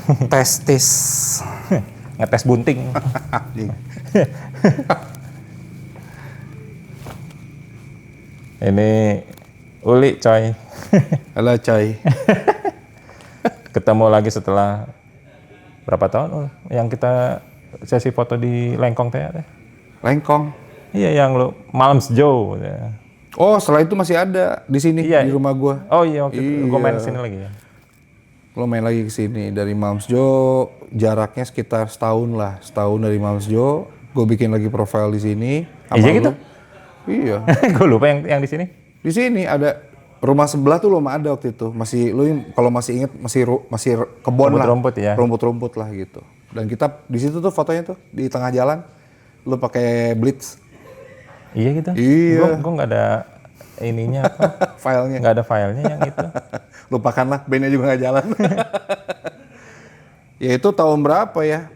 Testis. Ngetes bunting. Ini Uli coy. Halo coy. Ketemu lagi setelah berapa tahun yang kita sesi foto di Lengkong teh. Lengkong. Iya yang lu Malms Joe. Oh setelah itu masih ada di sini Iya. di rumah gua. Oh iya waktu itu gue main kesini lagi ya. Lo main lagi ke sini dari Malms Joe, jaraknya sekitar setahun lah. Setahun dari Malms Joe, gue bikin lagi profile di sini. Iya gitu? Iya. Gue lupa yang di sini. Di sini ada rumah sebelah tuh lo ada waktu itu. Masih lo kalau masih inget masih kebon lah. Rumput-rumput ya. Rumput-rumput lah gitu. Dan kita di situ tuh fotonya tuh di tengah jalan. Lo pakai blitz. Iya gitu. Iya. Gue nggak ada ininya apa? Filenya. Nggak ada filenya yang itu. Lupakanlah, bandnya juga nggak jalan. Ya itu tahun berapa ya?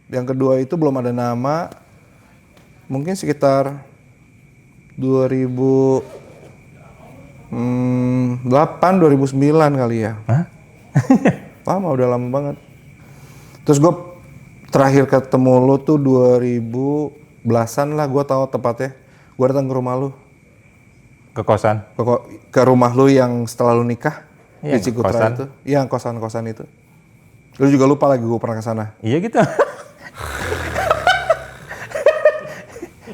Yang kedua itu belum ada nama. Mungkin sekitar 2008, 2009 kali ya. Hah? Lama, udah lama banget. Terus gue terakhir ketemu lo tuh 2010-an lah, gue tahu tepatnya. Gue datang ke rumah lo. Ke kosan. Ke rumah lo yang setelah lo nikah. Iya, Di Cikutra kosan. itu. Iya, kosan-kosan itu. Lu juga lupa lagi gue pernah ke sana. Iya gitu.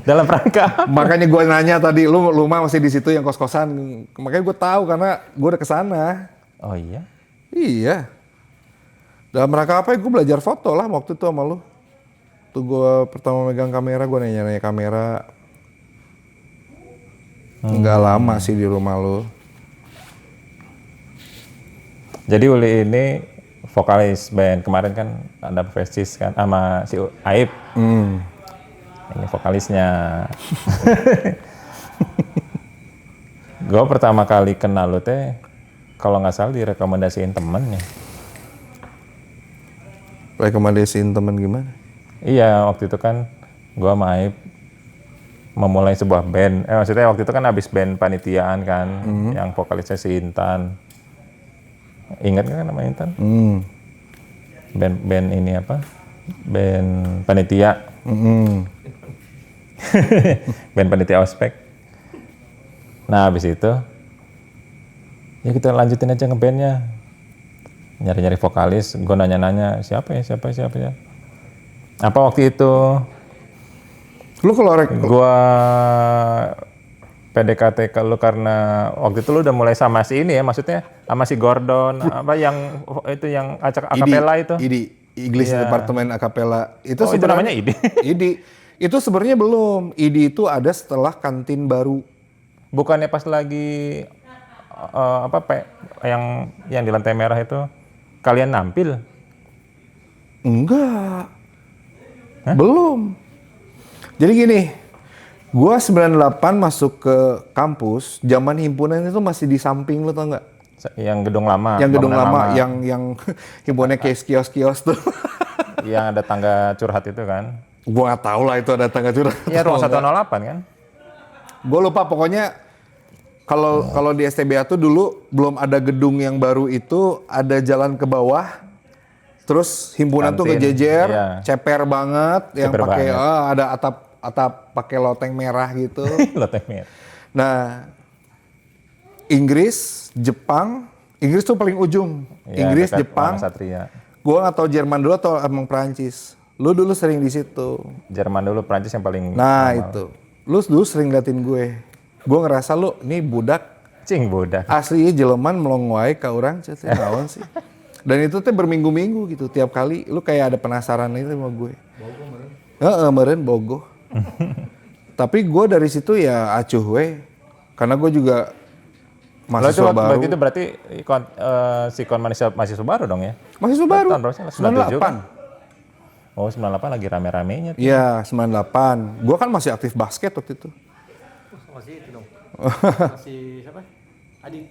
Dalam rangka. Makanya gue nanya tadi, lu mah masih di situ yang kos-kosan. Makanya gue tahu karena gue udah ke sana. Oh iya. Iya. Dalam rangka apa ya? Gue belajar foto lah waktu itu sama lu. Tuh gue pertama megang kamera, gue nanya-nanya kamera. Nggak lama sih di rumah lu. Jadi Uli ini vokalis band kemarin kan ada Prestis kan sama si Aib. Ini vokalisnya. Gue pertama kali kenal lu teh kalau nggak salah direkomendasiin temen ya. Rekomendasiin temen gimana? Iya waktu itu kan gue sama Aib memulai sebuah band. Maksudnya waktu itu kan habis band panitiaan kan, yang vokalisnya si Intan. Ingat nggak nama Intan? Band ini apa? Band panitia. Band panitia ospek. Nah habis itu ya kita lanjutin aja ngebandnya. Nyari-nyari vokalis, gue nanya-nanya siapa ya. Apa waktu itu Lu kalau gue PDKT ke lu karena waktu itu lu udah mulai sama si ini ya, maksudnya sama si Gordon, apa yang itu yang acak akapela itu. English Iya. Department Acapella. Itu Oh, itu namanya IDI? IDI. Itu sebenarnya belum. IDI itu ada setelah kantin baru. Bukannya pas lagi yang di lantai merah itu kalian nampil? Enggak. Belum. Jadi gini, gua 98 masuk ke kampus, zaman himpunan itu masih di samping, lo tau nggak? Yang gedung lama. Yang gedung bangunan lama, yang himpunannya kayak kios-kios tuh. Yang ada tangga curhat itu kan? Gua nggak tahu lah itu ada tangga curhat. Iya, ruang 108 kan? Gue lupa, pokoknya kalau di STBA tuh dulu belum ada gedung yang baru itu, ada jalan ke bawah, terus himpunan tuh Kantin, ngejejer, iya. ceper banget, yang Ceper pakai banget. ada atap pakai loteng merah gitu. Loteng merah. Nah, Inggris tuh paling ujung. Iya, Inggris, dekat Jepang. Wahana Satria. Gua nggak tahu Jerman dulu atau emang Perancis. Lu dulu sering di situ. Jerman dulu, Prancis yang paling Nah, normal. itu. Lu dulu sering liatin gue. Gue ngerasa lu ini budak Cing bodak. asli jeleman melong wae ka urang ceuk naon sih. Dan itu teh berminggu-minggu gitu. Tiap kali lu kayak ada penasaran itu sama gue. Bogoh meureun. Heeh, meureun bogoh. Tapi gue dari situ ya acuh we. Karena gue juga mahasiswa baru. Berarti itu berarti sikon mahasiswa baru dong ya? Mahasiswa baru. Tahun berapa sih? 97 kan? 98. Oh 98 lagi rame-ramenya tuh. Iya, 98. Gue kan masih aktif basket waktu itu. Masih itu dong. Masih siapa? Adi.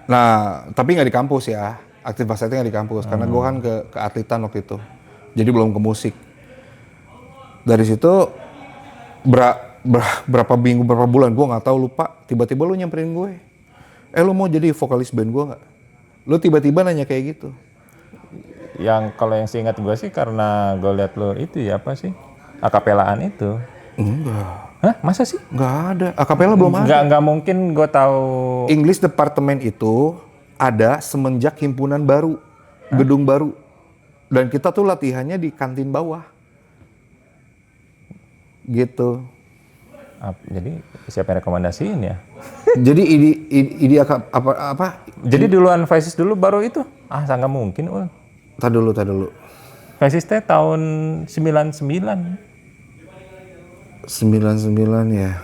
Nah, tapi nggak di kampus ya. Aktif basketnya nggak di kampus. Karena gue kan ke atletan waktu itu. Jadi belum ke musik. Dari situ berapa minggu, berapa bulan, gue nggak tahu, lupa. Tiba-tiba lu nyamperin gue. Lu mau jadi vokalis band gue nggak? Lu tiba-tiba nanya kayak gitu. yang kalau yang seingat gue sih karena gue liat lo itu ya apa sih? Akapelaan itu. Enggak. Hah? Masa sih? Enggak ada. Akapela belum ada. Nggak mungkin gue tahu. English departemen itu ada semenjak himpunan baru, gedung baru. Dan kita tuh latihannya di kantin bawah. Gitu. Jadi siapa yang rekomendasiin ya? Jadi ide apa? Jadi duluan Vices dulu baru itu? Sangat mungkin. Tar dulu. Vices teh tahun 99. 99 ya.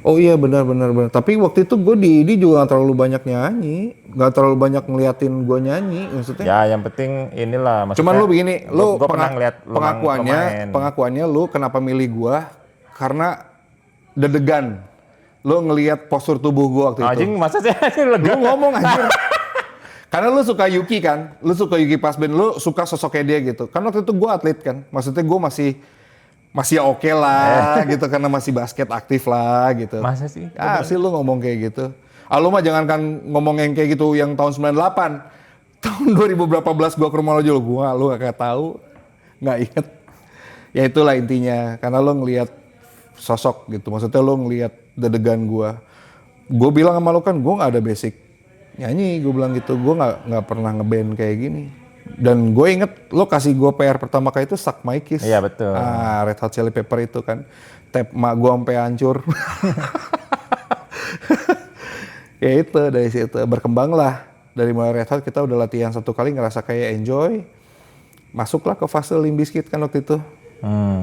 Oh iya benar. Tapi waktu itu gue di juga gak terlalu banyak nyanyi, gak terlalu banyak ngeliatin gue nyanyi maksudnya. Ya yang penting inilah maksudnya. Cuman lu begini, lu gua pernah ngeliat lu main. pengakuannya lu kenapa milih gue? Karena deg-degan. Lu ngelihat postur tubuh gue waktu itu. Anjing masa sih lega. Lu ngomong anjir. Karena lu suka Yuki kan, lu suka Yuki Pasben, lu suka sosoknya dia gitu. Kan waktu itu gue atlet kan, maksudnya gue masih oke lah gitu karena masih basket aktif lah gitu. Masa sih? Sih lu ngomong kayak gitu. Lu mah jangankan ngomong yang kayak gitu yang tahun 98. Tahun 2000 berapa belas gua ke rumah lo juga lu gak tahu. Nggak inget. Ya itulah intinya karena lu ngelihat sosok gitu. Maksudnya lu ngelihat dedegan gua. Gua bilang sama lu kan gua nggak ada basic nyanyi, gua bilang gitu. Gua nggak pernah ngeband kayak gini. Dan gue inget lo kasih gue PR pertama kali itu Suck My Kiss. Iya betul. Red Hot Chili Pepper itu kan. Tape mak gue sampai hancur. Ya itu dari situ berkembang lah. Dari mulai Red Hot kita udah latihan 1 kali ngerasa kayak enjoy. Masuklah ke fase Limp Bizkit kan waktu itu.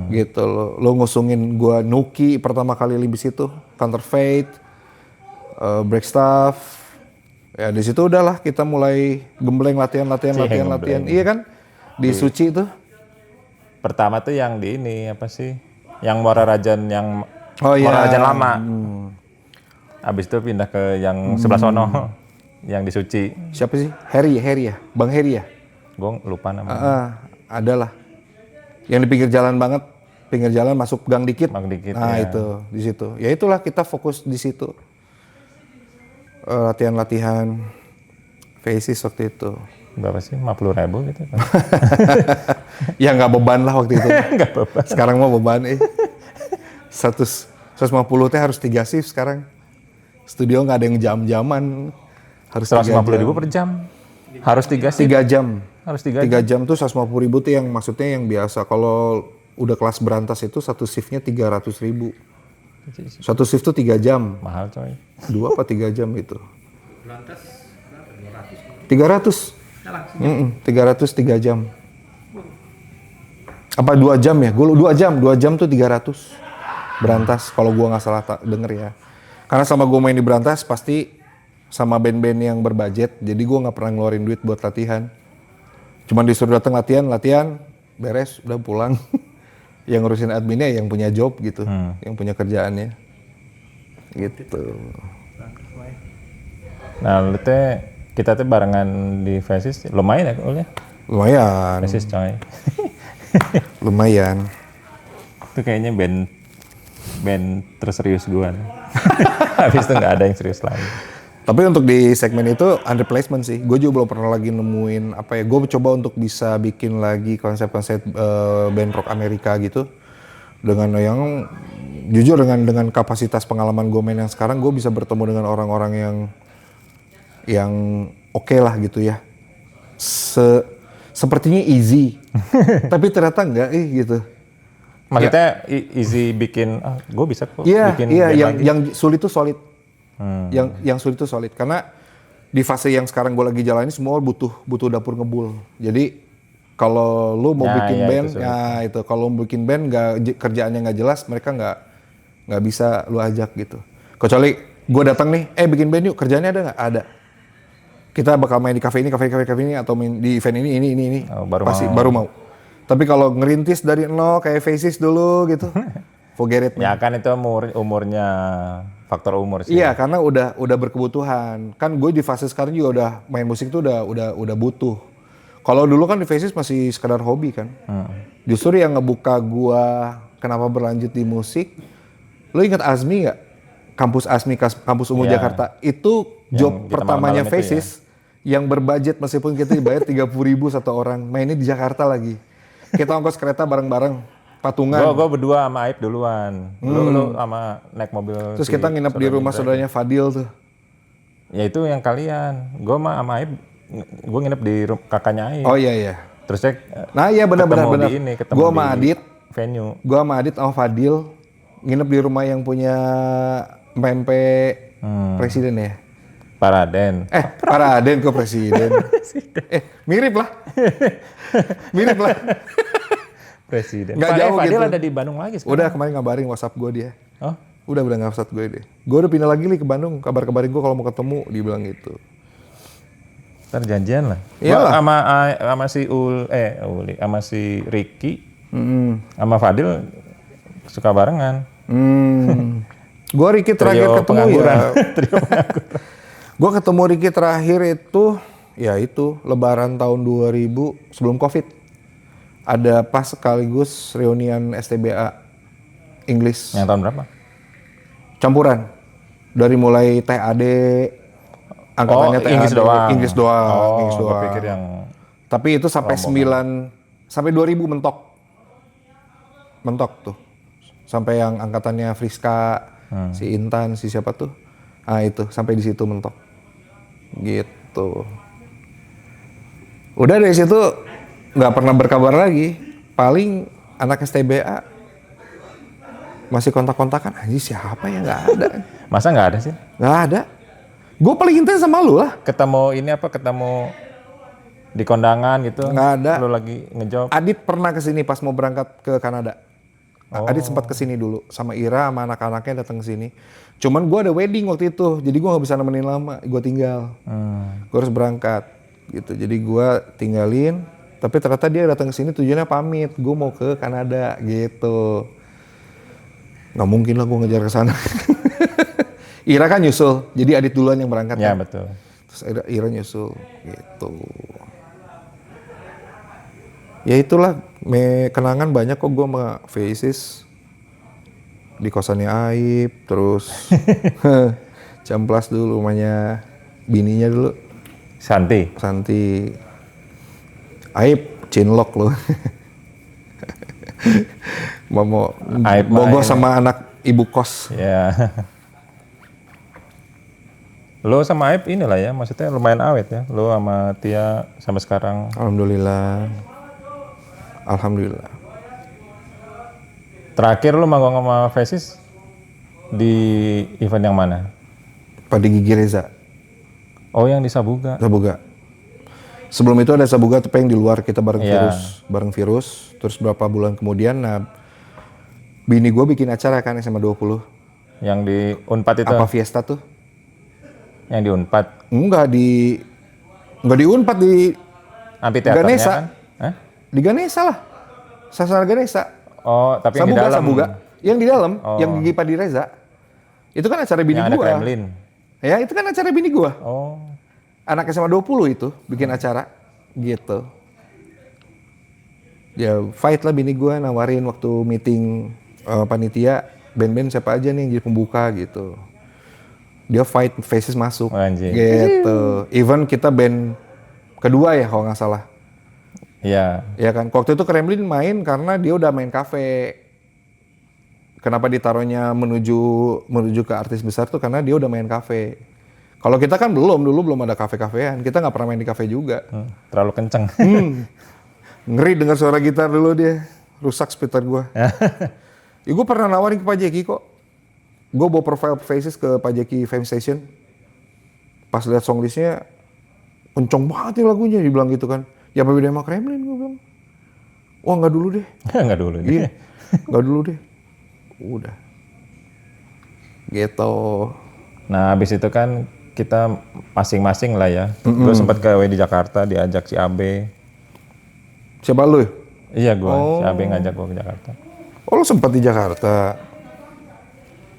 Gitu lo ngusungin gue Nuki pertama kali Limp Bizkit itu. Counterfeit. Break Stuff. Ya di situ udahlah kita mulai gembleng latihan. Iya kan? Di Suci itu. Pertama tuh yang di ini apa sih? Yang Muara Rajan yang iya. Muara Rajan lama. Abis itu pindah ke yang sebelah sono. Yang di Suci. Siapa sih? Harry ya? Bang Harry ya? Gue lupa namanya. Adalah. Yang di pinggir jalan banget. Pinggir jalan masuk gang dikit. Nah ya. itu di situ. Ya itulah kita fokus di situ. Latihan Faces waktu itu. Berapa sih? 50.000 gitu kan? Ya nggak beban lah waktu itu. Nggak beban. Sekarang mau beban 150 teh harus 3 shift sekarang. Studio nggak ada yang jam-jaman. Harus 150.000 per jam. Harus 3 shift. 3 jam. Harus 3 jam tuh 150.000 tuh yang maksudnya yang biasa. Kalau udah kelas berantas itu satu shiftnya 300.000. Satu shift tuh 3 jam. Mahal coy. 2 apa 3 jam itu? Lantas berapa? 300. 300 3 jam. Apa 2 jam ya? Gue 2 jam. 2 jam tuh 300. Berantas kalau gua nggak salah denger ya. Karena sama gua main di Berantas pasti sama band-band yang berbudget. Jadi gua nggak pernah ngeluarin duit buat latihan. Cuman disuruh datang latihan, beres, udah pulang. Yang ngurusin adminnya yang punya job gitu, yang punya kerjaannya. Gitu. Nah, lu teh kita tuh barengan di Faces lumayan ya kuliah. Lumayan. Faces coy. Lumayan. Itu kayaknya band terserius gua. Habis itu nggak ada yang serius lagi. Tapi untuk di segmen itu under placement sih. Gue juga belum pernah lagi nemuin apa ya. Gue coba untuk bisa bikin lagi konsep-konsep band rock Amerika gitu. Dengan yang jujur dengan kapasitas pengalaman gue main yang sekarang, gue bisa bertemu dengan orang-orang yang oke lah gitu ya. Sepertinya easy. Tapi ternyata enggak gitu. Maksudnya easy bikin, gue bisa kok bikin Iya, band lagi. yang sulit tuh solid. Yang sulit tuh solid karena di fase yang sekarang gue lagi jalani semua butuh dapur ngebul. Jadi kalau lu mau bikin band itu kalau mau bikin band kerjaannya nggak jelas, mereka nggak bisa lu ajak gitu. Kecuali gue datang nih, bikin band yuk, kerjaannya ada nggak? Ada. Kita bakal main di kafe ini atau main di event ini. Baru mau. Tapi kalau ngerintis dari nol kayak Faces dulu gitu, forget it. Ya kan itu umurnya faktor umur sih. Iya, karena udah berkebutuhan. Kan gue di fase sekarang juga udah main musik tuh udah butuh. Kalau dulu kan di Faces masih sekedar hobi kan. Justru yang ngebuka gue kenapa berlanjut di musik. Lo ingat Azmi nggak? Kampus Azmi, kampus umum Jakarta. Itu job pertamanya Faces. yang berbudget meskipun kita dibayar 30.000 satu orang. Mainnya di Jakarta lagi. Kita ongkos kereta bareng-bareng, patungan. Gue berdua sama Aib duluan. Lu sama naik mobil. Terus kita nginep di rumah saudaranya Fadil tuh. Ya itu yang kalian. Gue sama Aib, gue nginep di kakaknya Aib. Oh iya. Terus saya Nah iya benar-benar. ketemu Gue sama di Adit, venue. gue sama Adit sama Fadil nginep di rumah yang punya pempe presiden ya. Paraden. Paraden kok presiden. Mirip lah. Mirip lah. Presiden. Nggak jauh Fadil gitu. ada di Bandung lagi sekarang. Udah kemarin ngabarin WhatsApp gue dia. Oh, Udah WhatsApp gue deh. Gue udah pindah lagi ke Bandung. Kabar-kabarin gue kalau mau ketemu, dia bilang gitu. ntar janjian lah. Iyalah. Gua sama si Uli, sama si Ricky, sama Fadil suka barengan. Gue Ricky terakhir Trio ketemu pengangguran. ya. Gue ketemu Ricky terakhir itu, ya itu Lebaran tahun 2000 sebelum COVID. Ada pas sekaligus reunian STBA English. Yang tahun berapa? Campuran. Dari mulai TAD, angkatannya TAD. Inggris doang. Inggris doang. Oh, Inggris gua doang. pikir yang Tapi itu sampai sampai 2000 mentok. Mentok tuh. Sampai yang angkatannya Friska, si Intan, si siapa tuh. Ah itu, sampai di situ mentok. Gitu. Udah dari situ nggak pernah berkabar lagi. Paling anak STBA masih kontak-kontakan. Anjir siapa ya, nggak ada. masa nggak ada sih? Nggak ada. Gue paling intens sama lu lah. Ketemu di kondangan gitu. Nggak ada. Lu lagi ngejob. Adit pernah kesini pas mau berangkat ke Kanada. Adit sempat kesini dulu sama Ira sama anak-anaknya datang ke sini. Cuman gue ada wedding waktu itu, jadi gue nggak bisa nemenin lama, gue tinggal. Gue harus berangkat gitu, jadi gue tinggalin. Tapi ternyata dia datang ke sini tujuannya pamit, gue mau ke Kanada gitu. Nggak mungkin lah gue ngejar ke sana. Ira kan nyusul, jadi Adit duluan yang berangkat. Ya kan? betul. Terus Ira nyusul gitu. Ya itulah, kenangan banyak kok gue sama Faces. Di kosannya Aib, terus Camplas dulu rumahnya bininya dulu. Santi. Aib, cinlok loh. Mau Aib bogoh main. sama anak ibu kos. Ya. Lo sama Aib inilah ya, maksudnya lumayan awet ya. Lo sama Tia sampai sekarang. Alhamdulillah. Terakhir lo manggung sama Faces di event yang mana? Pada Gigi Reza, Oh yang di Sabuga. Sabuga. Sebelum itu ada Sabuga tapi yang di luar, kita bareng Iya. virus. Terus berapa bulan kemudian, nah bini gue bikin acara kan SMA 20. Yang di Unpad itu? Apa Fiesta tuh? Yang di Unpad? Enggak di Unpad, di Amphitheater-nya Ganesha. kan? Hah? Di Ganesha lah. Sasana Ganesha. Oh tapi yang di dalam? Sabuga. Yang di dalam, Oh. yang Gigi Padi Reza. Itu kan acara bini Yang ada gua. Kremlin? Ya, itu kan acara bini gua. Oh. Anak SMA 20 itu bikin acara gitu. Ya fight lah bini gua nawarin waktu meeting panitia, band-band siapa aja nih yang jadi pembuka gitu. Dia fight, Faces masuk. Oh, anjing. Gitu. Even kita band kedua ya kalau nggak salah. Iya. Ya kan, waktu itu Kremlin main karena dia udah main kafe. Kenapa ditaruhnya menuju ke artis besar tuh karena dia udah main kafe. Kalau kita kan dulu belum ada kafe-kafean. Kita nggak pernah main di kafe juga. Terlalu kenceng. Ngeri dengar suara gitar dulu dia. Rusak speaker gua. Ya gue pernah nawarin ke Pak Jeki kok. Gue bawa profile Faces ke Pak Jeki Fame Station. Pas lihat songlistnya, kenceng banget nih lagunya, dibilang gitu kan. Ya apa beda sama Kremlin, gue bilang. Wah nggak dulu deh. Nggak dulu. Iya, nggak dulu deh. Udah. Gitu. Nah habis itu kan kita masing-masing lah ya. Gue sempat ke di Jakarta diajak si Abe. Siapa lu? Iya gue, si Abe ngajak gue ke Jakarta. Oh lu sempat di Jakarta.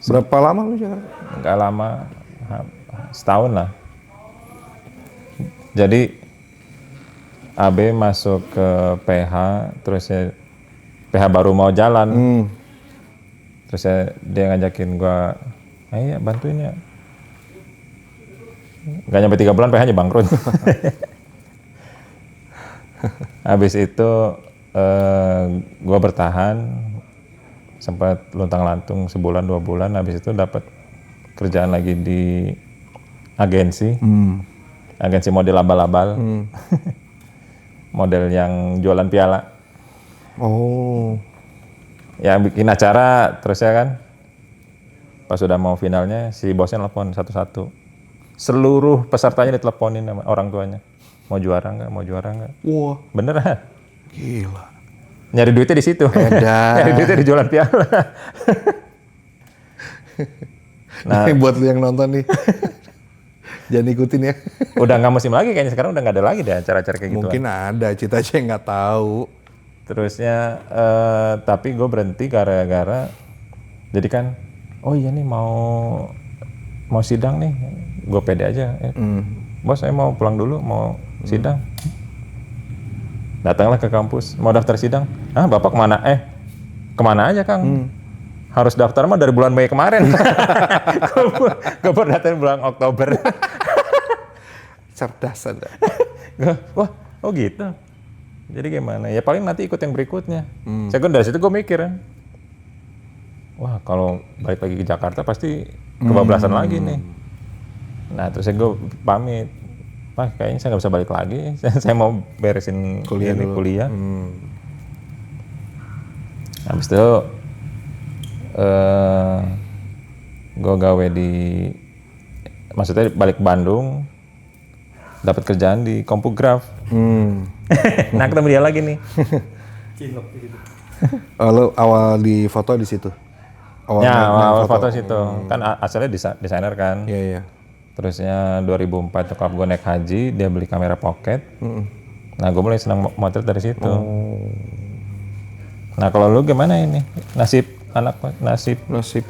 Berapa lama lu di Jakarta? Nggak lama, setahun lah. Jadi Abe masuk ke PH, terus PH baru mau jalan. Terus dia ngajakin gue, ayo bantuin ya. Nggak nyampe 3 bulan PH-nya bangkrut. Habis itu gue bertahan, sempat luntang-lantung sebulan 2 bulan. Habis itu dapat kerjaan lagi di agensi, agensi model abal-abal, model yang jualan piala. Oh. Ya bikin acara terus ya kan. Pas sudah mau finalnya si bosnya telepon satu-satu. Seluruh pesertanya diteleponin sama orang tuanya. Mau juara nggak? Mau juara nggak? Wah, Beneran. gila. Nyari duitnya di situ. Edan. Nyari duitnya di jualan piala. Nah, buat lu yang nonton nih. Jangan ikutin ya. Udah nggak musim lagi kayaknya, sekarang udah nggak ada lagi deh acara-acara kayak gitu. Mungkin ada, Cita aja yang nggak tahu. Terusnya tapi gue berhenti gara-gara jadi kan oh iya nih mau sidang nih, gue pede aja. Bos saya mau pulang dulu, mau sidang. Datanglah ke kampus, mau daftar sidang. Ah bapak kemana? Kemana aja Kang? Harus daftar mah dari bulan Mei kemarin. Gue baru daftar bulan Oktober. Cerdas ada. Wah, oh gitu. Jadi gimana? Ya paling nanti ikut yang berikutnya. Saya kan dari situ gue mikir kan, wah kalau balik lagi ke Jakarta pasti kebablasan lagi nih. Nah terus gue pamit, Pak kayaknya saya nggak bisa balik lagi. Saya mau beresin kuliah. Habis itu gue gawe di, maksudnya balik ke Bandung, dapat kerjaan di Kompograf. Nah ketemu dia lagi nih. Cinlok gitu. Lo awal di foto di situ. Awal foto situ. Kan asalnya desainer kan. Iya, iya. Terusnya 2004 nyokap gue naik haji, dia beli kamera pocket. Nah gue mulai senang motret dari situ. Nah kalau lu gimana ini? Nasib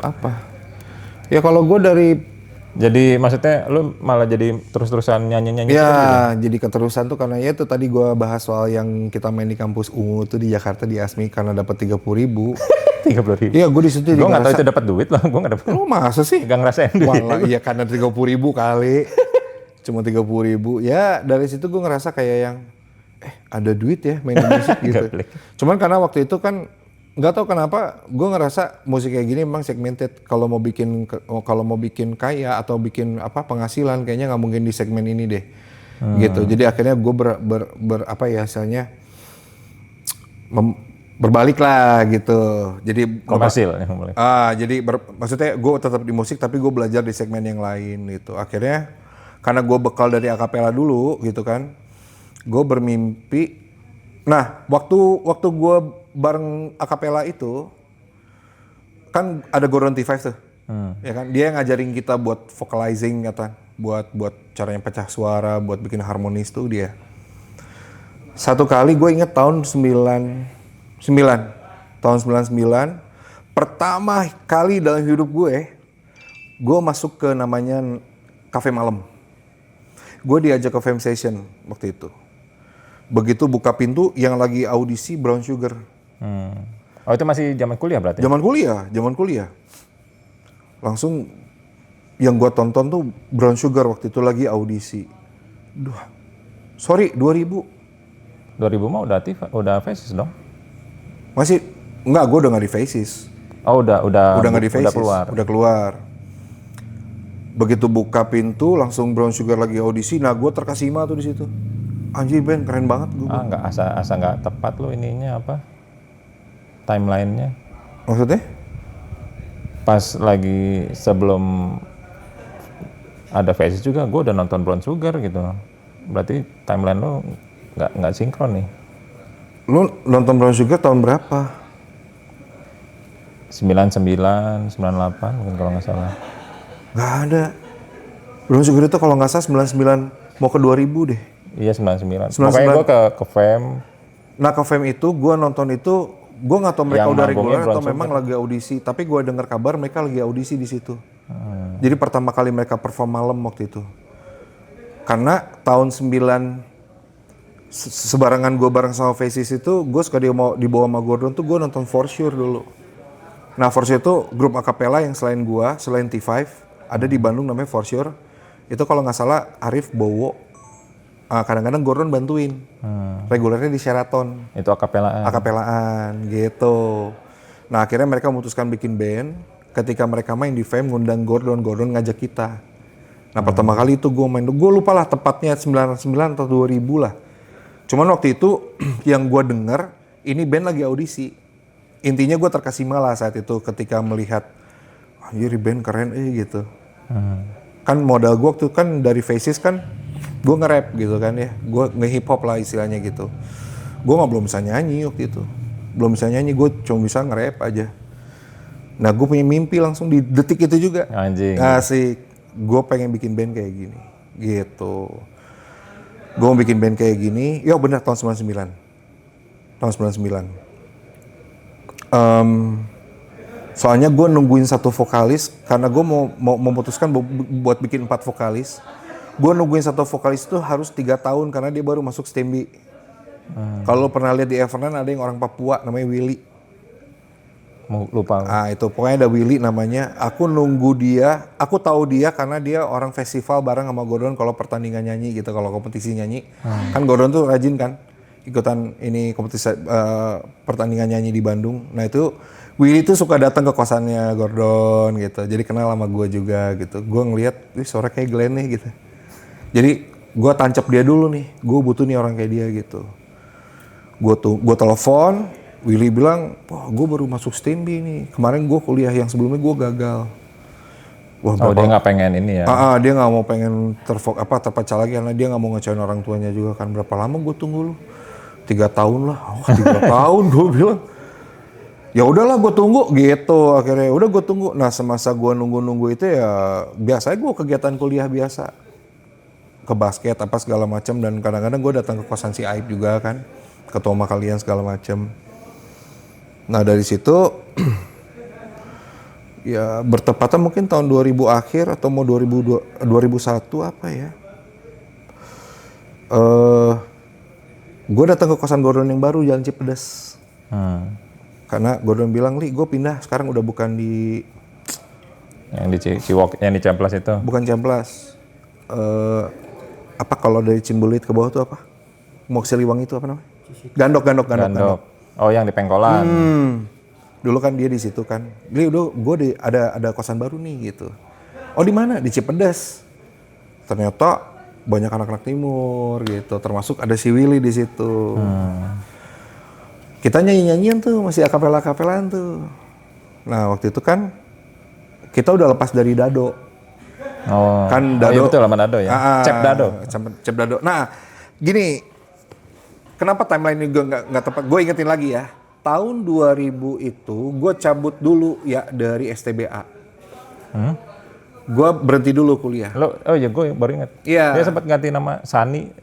apa? Ya kalau gue dari, jadi maksudnya lu malah jadi terus-terusan nyanyi-nyanyi ya gitu? jadi keterusan tuh karena ya itu tadi gue bahas soal yang kita main di kampus Ungu tuh di Jakarta di ASMI karena dapat 30.000. 30.000? Iya gue di situ Gue nggak tahu itu dapat duit loh, gue nggak dapat. Lu masa sih? Gak ngerasain duit. Walah, iya karena 30.000 kali. Cuma 30.000. Ya dari situ gue ngerasa kayak yang ada duit ya main musik gitu. Cuman karena waktu itu kan nggak tahu kenapa gue ngerasa musik kayak gini memang segmented. Kalau mau bikin kaya atau bikin penghasilan kayaknya nggak mungkin di segmen ini deh. Gitu. Jadi akhirnya gue berbalik lah gitu. Jadi Komersil. maksudnya gue tetap di musik tapi gue belajar di segmen yang lain gitu. Akhirnya karena gue bekal dari akapela dulu gitu kan, gue bermimpi. Nah waktu gue bareng akapela itu kan ada Gordon T5 tuh, ya kan dia yang ngajarin kita buat vocalizing kata, buat caranya pecah suara, buat bikin harmonis tuh dia. Satu kali gue inget tahun 99, pertama kali dalam hidup gue masuk ke namanya kafe malam. Gue diajak ke Fame Session waktu itu. Begitu buka pintu yang lagi audisi Brown Sugar. Oh itu masih zaman kuliah berarti? Zaman kuliah. Langsung yang gue tonton tuh Brown Sugar waktu itu lagi audisi. 2000. 2000 mah udah Faces dong? Masih enggak, gue udah nggak di Faces. Oh udah nggak di Faces. Udah keluar. Begitu buka pintu langsung Brown Sugar lagi audisi. Nah gue terkesima tuh di situ. Anjir Ben, keren banget gue. Nggak asa nggak tepat lo ininya apa? Timelinenya. Maksudnya? Pas lagi sebelum ada Faces juga, gue udah nonton Brown Sugar gitu. Berarti timeline lo nggak sinkron nih. Lu nonton Brown Sugar tahun berapa? 99, 98 mungkin kalau nggak salah. Nggak ada. Brown Sugar itu kalau nggak salah 99 mau ke 2000 deh. Iya 99. Makanya gue ke Fame. Nah ke Fame itu gue nonton itu, gue nggak tahu mereka Yang udah manggungnya reguler atau Brown memang lagi audisi. Tapi gue dengar kabar mereka lagi audisi di situ. Jadi pertama kali mereka perform malam waktu itu. Karena tahun 9 sebarangan gue bareng sama Faces itu, gue suka dibawa sama Gordon tuh gue nonton For Sure dulu. Nah For Sure itu grup akapela yang selain gue, selain T5, ada di Bandung namanya For Sure. Itu kalau nggak salah Arif Bowo, kadang-kadang Gordon bantuin. Regulernya di Sheraton, Itu akapelaan. akapelaan gitu. Nah akhirnya mereka memutuskan bikin band. Ketika mereka main di Fame ngundang Gordon ngajak kita. Nah pertama kali itu gue main, gue lupa lah tepatnya 99 atau 2000 lah. Cuman waktu itu yang gue denger ini band lagi audisi. Intinya gue terkesima lah saat itu ketika melihat anjir band keren gitu. Kan modal gue waktu kan dari Faces kan gue nge-rap gitu kan ya. Gue nge-hip hop lah istilahnya gitu. Gue belum bisa nyanyi waktu itu. Belum bisa nyanyi, gue cuma bisa nge-rap aja. Nah gue punya mimpi langsung di detik itu juga. Anjing. Asik, gue pengen bikin band kayak gini. Gitu. Gue mau bikin band kayak gini, ya benar tahun 99. Tahun 99. Soalnya gue nungguin satu vokalis karena gue mau memutuskan buat bikin 4 vokalis. Gue nungguin satu vokalis itu harus 3 tahun karena dia baru masuk Stembi. Kalau pernah lihat di Everland ada yang orang Papua namanya Willy. Lupa. Itu pokoknya ada Willy namanya. Aku nunggu dia, aku tahu dia karena dia orang festival bareng sama Gordon kalau pertandingan nyanyi gitu, kalau kompetisi nyanyi. Kan Gordon tuh rajin kan ikutan ini kompetisi pertandingan nyanyi di Bandung. Nah itu Willy tuh suka datang ke kosannya Gordon gitu. Jadi kenal sama gue juga gitu. Gue ngelihat, wih suara kayak Glenn nih gitu. Jadi gue tancap dia dulu nih. Gue butuh nih orang kayak dia gitu. Gue telepon, Willy bilang, wah gue baru masuk Stembi nih. Kemarin gue kuliah yang sebelumnya gue gagal. Wah, Dia nggak pengen ini ya? Dia nggak mau pengen terpecah lagi karena dia nggak mau ngecewain orang tuanya juga kan. Berapa lama gue tunggu lu? 3 tahun lah. 3 tahun gue bilang. Ya udahlah gue tunggu gitu. Akhirnya udah gue tunggu. Nah semasa gue nunggu itu ya biasanya gue kegiatan kuliah biasa. Ke basket apa segala macam dan kadang-kadang gue datang ke kosan si Aib juga kan. Ketemu sama kalian segala macam. Nah dari situ ya bertepatan mungkin tahun 2000 akhir atau mau 2001 apa ya. Gue datang ke kosan Gordon yang baru Jalan Cipedes. Karena Gordon bilang, Li gue pindah sekarang udah bukan di Yang di Ciwok, yang di Ciamplas itu? Bukan Ciamplas. Apa kalau dari Cimbulit ke bawah tuh apa? Mau ke Siliwangi itu apa namanya? Gandok. Oh yang di Pengkolan. Dulu kan dia di situ kan. Jadi udah gue ada kosan baru nih gitu. Oh di mana? Di Cipedes. Ternyata banyak anak-anak timur gitu. Termasuk ada si Willy di situ. Kita nyanyi-nyanyian tuh masih akapela-akapelaan tuh. Nah waktu itu kan kita udah lepas dari Dado. Oh. Kan Dado. Iya betul sama Dado ya. Cep Dado. Cep Dado. Nah gini. Kenapa timeline ini gue nggak tepat? Gue ingetin lagi ya. Tahun 2000 itu gue cabut dulu ya dari STBA. Gue berhenti dulu kuliah. Oh iya gue baru ingat. Iya. Dia sempat ganti nama Sani.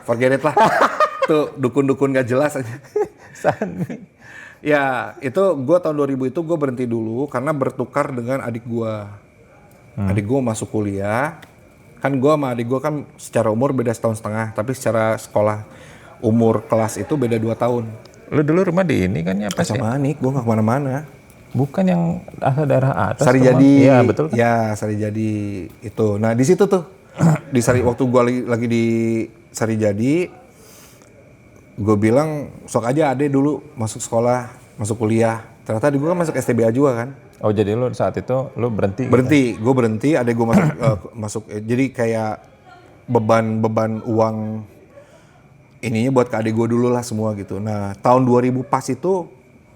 Forget it lah. Tuh dukun-dukun gak jelas aja. Sani. Ya itu gue tahun 2000 itu gue berhenti dulu karena bertukar dengan adik gue. Adik gue masuk kuliah. Kan gue sama adik gue kan secara umur beda 1,5 tahun. Tapi secara sekolah umur kelas itu beda 2 tahun. Lu dulu rumah di ini kan ya apa sih? Sama Anik, gue gak kemana-mana. Bukan yang asal daerah atas. Sari Jadi. Iya betul kan? Ya Sari Jadi itu. Nah di situ tuh. Waktu gue lagi di Sari Jadi. Gue bilang sok aja ade dulu masuk sekolah, masuk kuliah. Ternyata adik gue kan masuk STBA juga kan. Oh jadi lu saat itu lu berhenti? Berhenti, gue berhenti. Adek gue masuk, masuk. Jadi kayak beban uang ininya buat ke adik gue dulu lah semua gitu. Nah tahun 2000 pas itu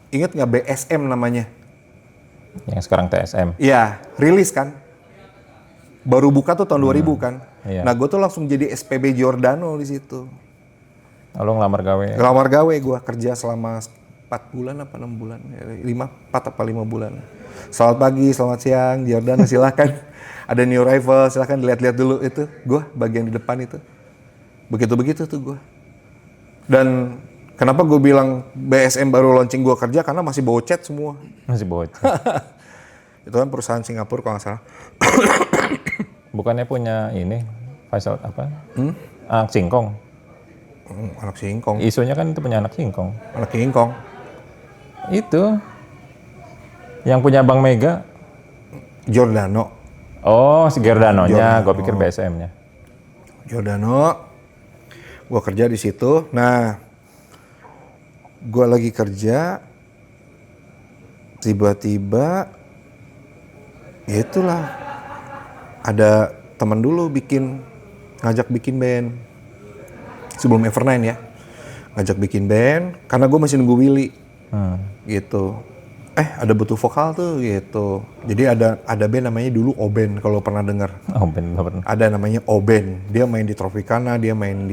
inget nggak BSM namanya? Yang sekarang TSM. Iya, rilis kan. Baru buka tuh tahun 2000 kan. Iya. Nah gue tuh langsung jadi SPB Giordano di situ. Lo ngelamar gawe? Ngelamar gawe gue kerja selama 4 bulan apa 6 bulan? 4 apa 5 bulan. Selamat pagi, selamat siang, Giordano silakan. Ada new arrival, silakan dilihat-lihat dulu itu. Gue bagian di depan itu. Begitu-begitu tuh gue. Dan kenapa gue bilang BSM baru launching gue kerja? Karena masih bocet semua. Masih bocah. Itu kan perusahaan Singapura kalau nggak salah. Bukannya punya ini, Faisal apa? Anak singkong. Anak singkong. Isunya kan itu punya anak singkong. Anak singkong. Itu yang punya Bank Mega. Giordano. Oh, si Giordanonya, gue Giordano. pikir BSM-nya. Giordano, gue kerja di situ. Nah, gue lagi kerja, tiba-tiba, ya itulah, ada teman dulu ngajak bikin band. Sebelum Evernight ya, ngajak bikin band, karena gue masih nunggu Willy, gitu. Ada butuh vokal tuh, gitu. Jadi ada band namanya dulu Oben, kalau pernah dengar. Oh, bener. Ada namanya Oben, dia main di Tropicana, dia main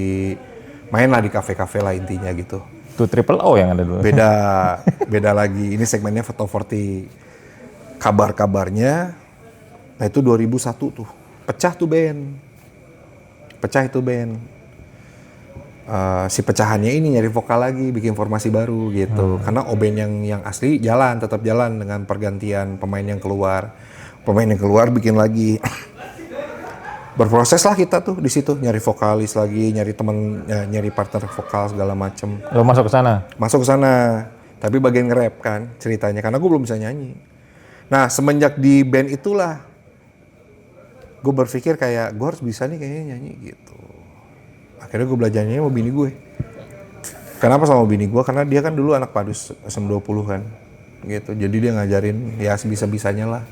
lah di kafe-kafe lah intinya gitu. Itu Triple O yang ada dulu. Beda lagi. Ini segmennya Foto 40. Kabar-kabarnya, nah itu 2001 tuh. Pecah itu band. Si pecahannya ini nyari vokal lagi, bikin formasi baru gitu. Karena Oben yang asli tetap jalan dengan pergantian pemain yang keluar. Pemain yang keluar bikin lagi. Berproses lah kita tuh di situ, nyari vokalis lagi, nyari temen, nyari partner vokal segala macem. Lo masuk ke sana? Masuk ke sana, tapi bagian nge-rap kan ceritanya, karena gue belum bisa nyanyi. Nah, semenjak di band itulah, gue berpikir kayak, gue harus bisa nih kayaknya nyanyi gitu. Akhirnya gue belajar nyanyi sama bini gue. Kenapa sama bini gue? Karena dia kan dulu anak Padus SM20 kan, gitu. Jadi dia ngajarin ya sebisa-bisanya lah.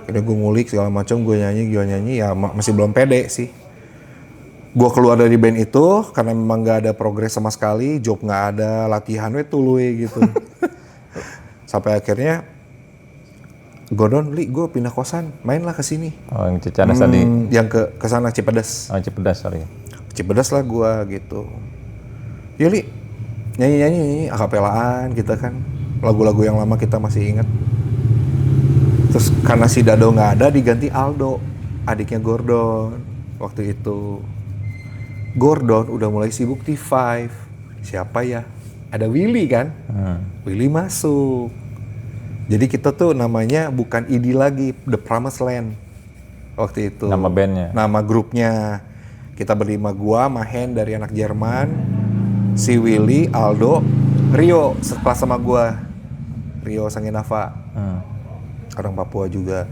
Akhirnya gue ngulik segala macam, gue nyanyi, ya masih belum pede sih. Gue keluar dari band itu karena memang gak ada progres sama sekali, job gak ada, latihan gitu. Sampai akhirnya, gue pindah kosan, mainlah ke sini. Oh, yang Cicadas tadi? Yang ke sana Cipedes. Oh, Cipedas, sorry. Cipedes lah gue gitu. Ya Li, nyanyi akapelaan kita kan. Lagu-lagu yang lama kita masih ingat. Terus karena si Dado nggak ada, diganti Aldo, adiknya Gordon waktu itu. Gordon udah mulai sibuk T5. Siapa ya? Ada Willy kan? Willy masuk. Jadi kita tuh namanya bukan ID lagi, The Promised Land waktu itu. Nama bandnya? Nama grupnya. Kita berlima, gua, Mahen dari anak Jerman, si Willy, Aldo, Rio sekelas sama gua. Rio Sanginava. Orang Papua juga.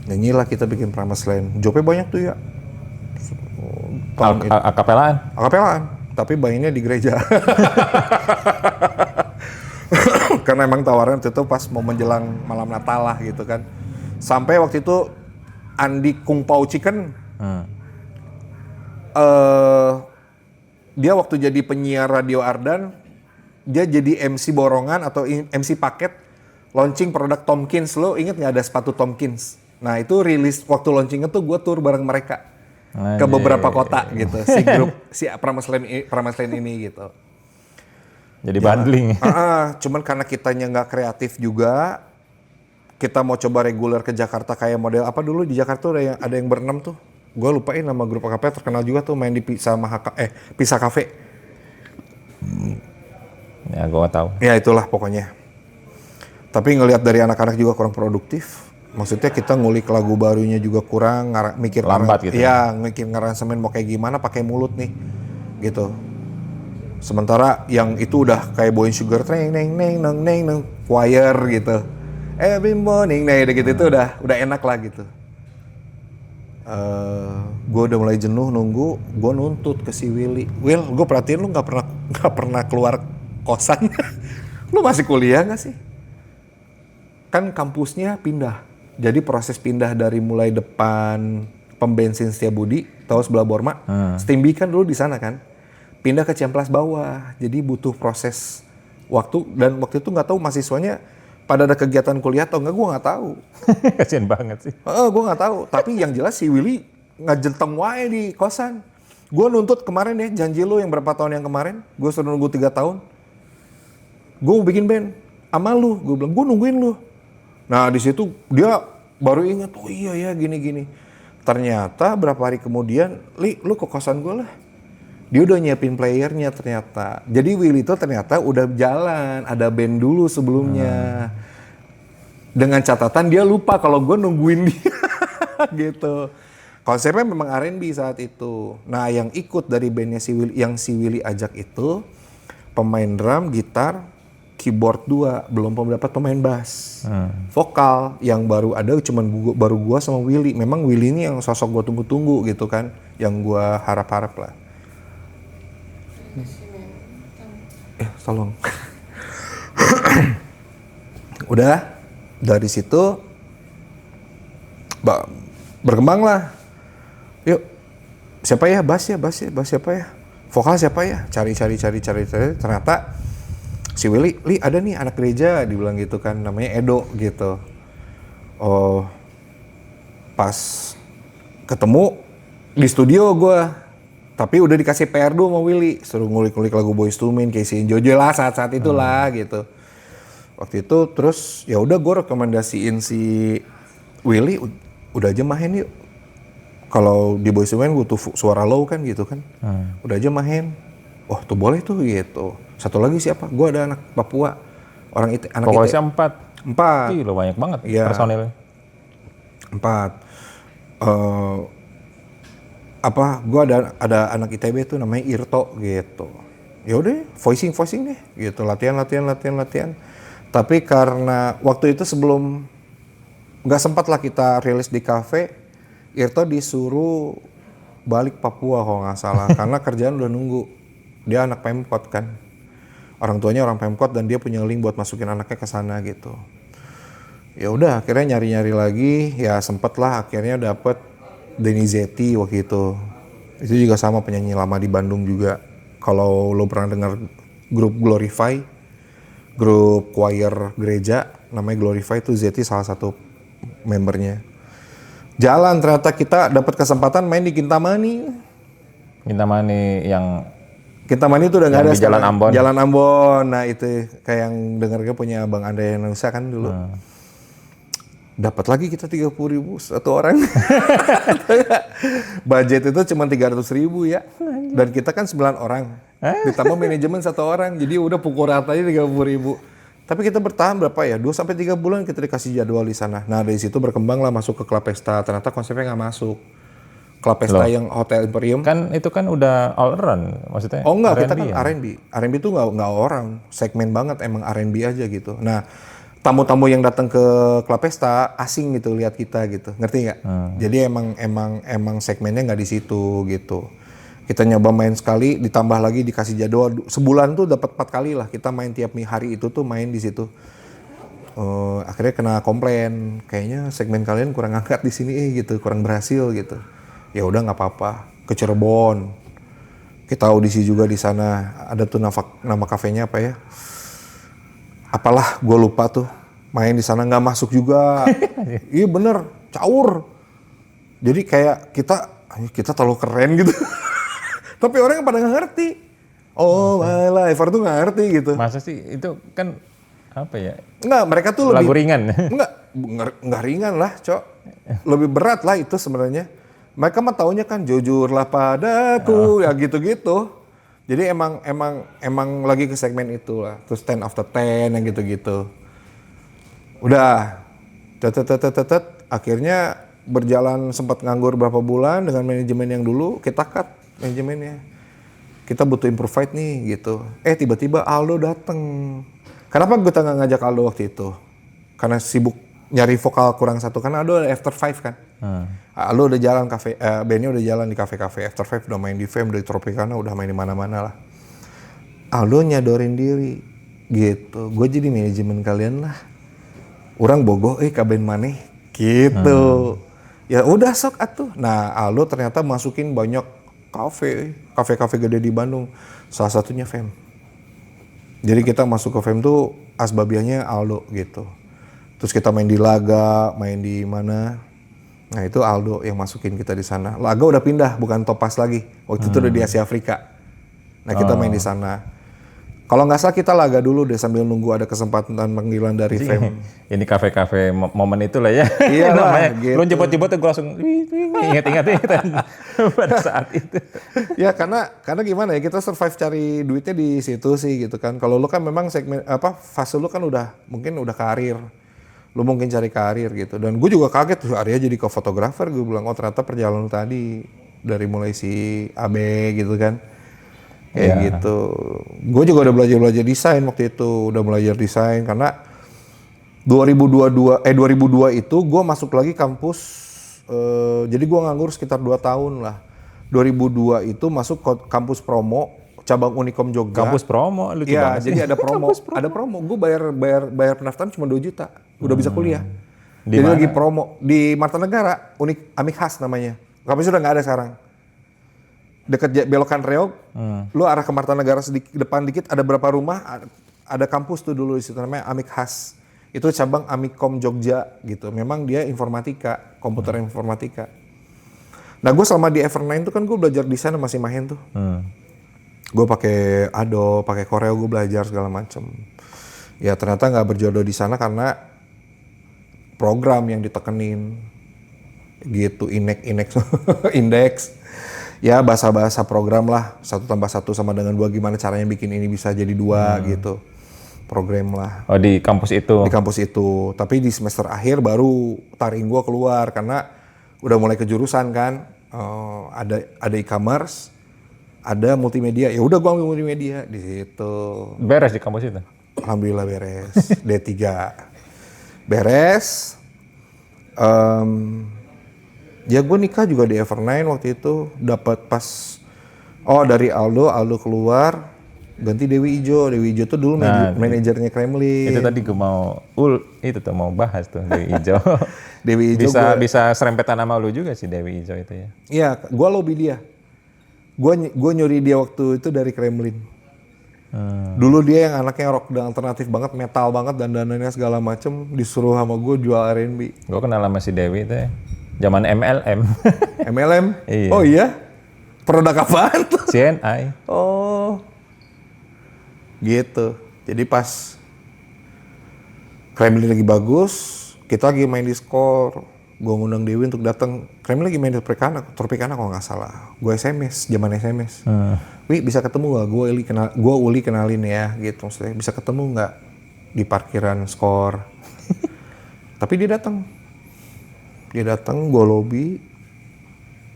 Nyanyilah kita bikin Promised Land. Jobnya banyak tuh ya. Akapelaan? Akapelaan, tapi mainnya di gereja. Karena emang tawaran itu pas mau menjelang malam Natal lah gitu kan. Sampai waktu itu Andi Kung Pao Chicken, dia waktu jadi penyiar Radio Ardan, dia jadi MC borongan atau MC paket launching produk Tomkins. Lo inget nggak ada sepatu Tomkins? Nah itu rilis waktu launchingnya tuh gue tour bareng mereka ke beberapa kota gitu. Si grup si Promised Land ini gitu. Jadi bundling. Cuman karena kitanya nggak kreatif juga, kita mau coba reguler ke Jakarta kayak model apa dulu di Jakarta ada yang berenam tuh. Gue lupain nama grup AKP terkenal juga tuh, main di Pizza Cafe. Ya gue gak tahu. Ya itulah pokoknya. Tapi ngelihat dari anak-anak juga kurang produktif. Maksudnya kita ngulik lagu barunya juga kurang, mikir lambat gitu. Iya, mikir ngaransemen mau kayak gimana pakai mulut nih. Gitu. Sementara yang itu udah kayak Boy Sugar neng choir gitu. Every morning udah gitu itu udah enak lah gitu. Gue udah mulai jenuh nunggu, gue nuntut ke si Willy. Will, gue perhatiin lu nggak pernah keluar kosan. Lu masih kuliah nggak sih? Kan kampusnya pindah. Jadi proses pindah dari mulai depan pom bensin Setiabudi, tahu sebelah Borma, Stimbi kan dulu di sana kan. Pindah ke Ciamplas bawah. Jadi butuh proses waktu, dan waktu itu nggak tahu mahasiswanya pada ada kegiatan kuliah atau enggak, gue nggak tahu. Kasian banget sih. Gue nggak tahu. Tapi yang jelas si Willy ngejenteng wae di kosan. Gue nuntut kemarin ya, janji lo yang berapa tahun yang kemarin, gue suruh nunggu 3 tahun. Gue mau bikin band sama lu, gue bilang gue nungguin lu. Nah di situ dia baru ingat, oh iya ya gini-gini. Ternyata berapa hari kemudian, Li, lu ke kosan gue lah. Dia udah nyiapin playernya ternyata. Jadi Willy itu ternyata udah jalan, ada band dulu sebelumnya. Dengan catatan dia lupa kalau gue nungguin dia gitu. Konsepnya memang R&B saat itu. Nah yang ikut dari bandnya si Willy, yang si Willy ajak itu pemain drum, gitar, keyboard 2, belum dapat pemain bass. Vokal yang baru ada cuman baru gua sama Willy. Memang Willy ini yang sosok gua tunggu-tunggu gitu kan, yang gua harap-harap lah. Tolong. Udah dari situ berkembang lah. Yuk, siapa ya bass siapa ya? Vokal siapa ya? Cari. Ternyata si Willy, ada nih anak gereja, dibilang gitu kan, namanya Edo gitu. Oh, pas ketemu di studio gue, tapi udah dikasih PR dulu sama Willy, suruh ngulik-ngulik lagu Boyz II Men, Casey and Jojo lah saat itulah gitu. Waktu itu terus ya udah gue rekomendasiin si Willy, udah aja main yuk. Kalau di Boyz II Men butuh suara low kan gitu kan. Udah aja main. Oh tuh boleh tuh gitu. Satu lagi siapa? Gue ada anak Papua. Anak Vokalisnya IT. 4. Ih, lo banyak banget personilnya. 4. Gue ada anak ITB tuh namanya Irto gitu. Ya udah, voicing deh gitu. Latihan. Tapi karena waktu itu sebelum nggak sempat lah kita rilis di kafe, Irto disuruh balik Papua kalau nggak salah karena kerjaan udah nunggu. Dia anak Pemkot kan, orang tuanya orang Pemkot dan dia punya link buat masukin anaknya ke sana gitu. Ya udah akhirnya nyari lagi, ya sempet lah akhirnya dapet Denny Zeti waktu itu. Itu juga sama penyanyi lama di Bandung juga. Kalau lo pernah dengar grup Glorify, grup choir gereja namanya Glorify, itu Zeti salah satu membernya. Jalan ternyata kita dapat kesempatan main di Kintamani. Kintamani yang Kintamani itu udah nggak ada di Jalan Ambon. Jalan Ambon. Nah itu kayak yang dengarnya punya Bang Andre Nusa kan dulu. Dapat lagi kita 30.000 satu orang. Budget itu cuma 300.000 ya. Dan kita kan 9 orang. Ditambah manajemen 1 orang. Jadi udah pukul rata aja 30.000. Tapi kita bertahan berapa ya? 2-3 bulan kita dikasih jadwal di sana. Nah dari situ berkembang lah masuk ke Club Pesta. Ternyata konsepnya nggak masuk. Club Pesta yang Hotel Imperium. Kan itu kan udah all around maksudnya. Oh enggak, kita kan ya? R&B. R&B itu nggak orang. Segmen banget emang R&B aja gitu. Nah tamu-tamu yang datang ke Club Pesta asing gitu lihat kita gitu. Ngerti nggak? Jadi emang segmennya nggak di situ gitu. Kita nyoba main sekali, ditambah lagi dikasih jadwal sebulan tuh dapat 4 kali lah kita main tiap hari itu tuh main di situ. Akhirnya kena komplain, kayaknya segmen kalian kurang angkat di sini gitu, kurang berhasil gitu. Ya udah nggak apa-apa, ke Cirebon. Kita audisi juga di sana. Ada tuh nama kafenya apa ya? Apalah, gue lupa tuh. Main di sana nggak masuk juga. Iya bener, caur. Jadi kayak kita terlalu keren gitu. Tapi orang pada nggak ngerti. Oh my life, tuh nggak ngerti gitu. Masa sih itu kan apa ya? Enggak, mereka tuh lagu lebih ringan. Enggak ringan lah, Cok. Lebih berat lah itu sebenarnya. Mereka mah taunya kan jujurlah padaku, ya gitu-gitu. Jadi emang lagi ke segmen itu lah. Terus 10 after 10 yang gitu-gitu. Udah. Akhirnya berjalan sempat nganggur berapa bulan dengan manajemen yang dulu, kita cut manajemennya. Kita butuh improve fight nih gitu. Tiba-tiba Aldo dateng. Kenapa kita nggak ngajak Aldo waktu itu? Karena sibuk nyari vokal kurang satu. Karena Aldo ada After 5 kan. Aldo udah jalan bandnya udah jalan di kafe-kafe. After 5 udah main di Fame, udah di Tropicana, udah main di mana-mana lah. Aldo nyadorin diri gitu. Gue jadi manajemen kalian lah. Orang bogoh, kaben maneh gitu. Ya udah sok atuh. Nah Aldo ternyata masukin banyak kafe gede di Bandung. Salah satunya Fame. Jadi kita masuk ke Fame tuh asbabiahnya Aldo gitu. Terus kita main di Laga, main di mana. Nah itu Aldo yang masukin kita di sana. Laga udah pindah, bukan Topaz lagi. Waktu itu udah di Asia Afrika. Nah kita main di sana. Kalau nggak salah kita Laga dulu deh sambil nunggu ada kesempatan panggilan dari Fame. Ini kafe-kafe momen itu lah ya. Iya lah. Gitu. Lu jemput-jemput gue langsung ingat pada saat itu. Ya karena gimana ya, kita survive cari duitnya di situ sih gitu kan. Kalau lu kan memang fase lu kan mungkin udah karir. Lu mungkin cari karir gitu. Dan gue juga kaget tuh Arya jadi fotografer. Gue bilang ternyata perjalanan lu tadi dari mulai si AB gitu kan. Kayak gitu. Gue juga udah belajar desain waktu itu, udah belajar desain karena 2002 itu gue masuk lagi kampus, jadi gue nganggur sekitar 2 tahun lah. 2002 itu masuk kampus promo cabang Unikom Jogja. Kampus promo, lucu Iya, banget sih. jadi ada promo, ada promo. Gue bayar pendaftaran cuma 2 juta, udah bisa kuliah. Di Jadi mana? lagi promo di Marta Negara, Amik Khas namanya. Kampusnya udah nggak ada sekarang. Deket belokan Reog, lu arah ke Marta Negara sedikit depan dikit ada berapa rumah, ada kampus tuh dulu di situ namanya Amik Khas. Itu cabang Amikom Jogja gitu. Memang dia informatika, komputer informatika. Nah, gue selama di Evernight tuh kan gue belajar desain sama si Mahen tuh. Gue pakai Adobe, pakai Corel, gue belajar segala macem. Ya ternyata nggak berjodoh di sana karena program yang ditekenin gitu, indeks. Ya bahasa-bahasa program lah, 1+1 sama dengan 2, gimana caranya bikin ini bisa jadi 2 gitu. Program lah. Oh, di kampus itu. Di kampus itu. Tapi di semester akhir baru taring gue keluar karena udah mulai kejurusan kan. Ada e-commerce, ada multimedia. Ya udah gue ambil multimedia di situ. Beres di kampus itu? Alhamdulillah beres. D3 beres. Ya gue nikah juga di Evernight waktu itu, dapat pas dari Aldo keluar, ganti Dewi Ijo tuh dulu manajernya Kremlin. Itu tadi gue mau mau bahas tuh Dewi Ijo. Dewi Ijo bisa serempetan sama lu juga sih Dewi Ijo itu ya. Iya, gue lobby dia. Gue nyuri dia waktu itu dari Kremlin. Dulu dia yang anaknya rock dan alternatif banget, metal banget, dan dandannya segala macem, disuruh sama gue jual R&B. Gue kenal sama si Dewi itu ya. Zaman MLM. MLM? Iya. Oh iya? Produk apaan tuh? CNI. Oh. Gitu. Jadi pas Kremlin lagi bagus, kita lagi main di Skor. Gue ngundang Dewi untuk datang. Kremlin lagi main di Tropicana kalau nggak salah. Gue SMS, zaman SMS. Wi, bisa ketemu nggak? Gue Uli kenalin ya, gitu. Maksudnya bisa ketemu nggak di parkiran Skor? Tapi dia datang. Gue lobby.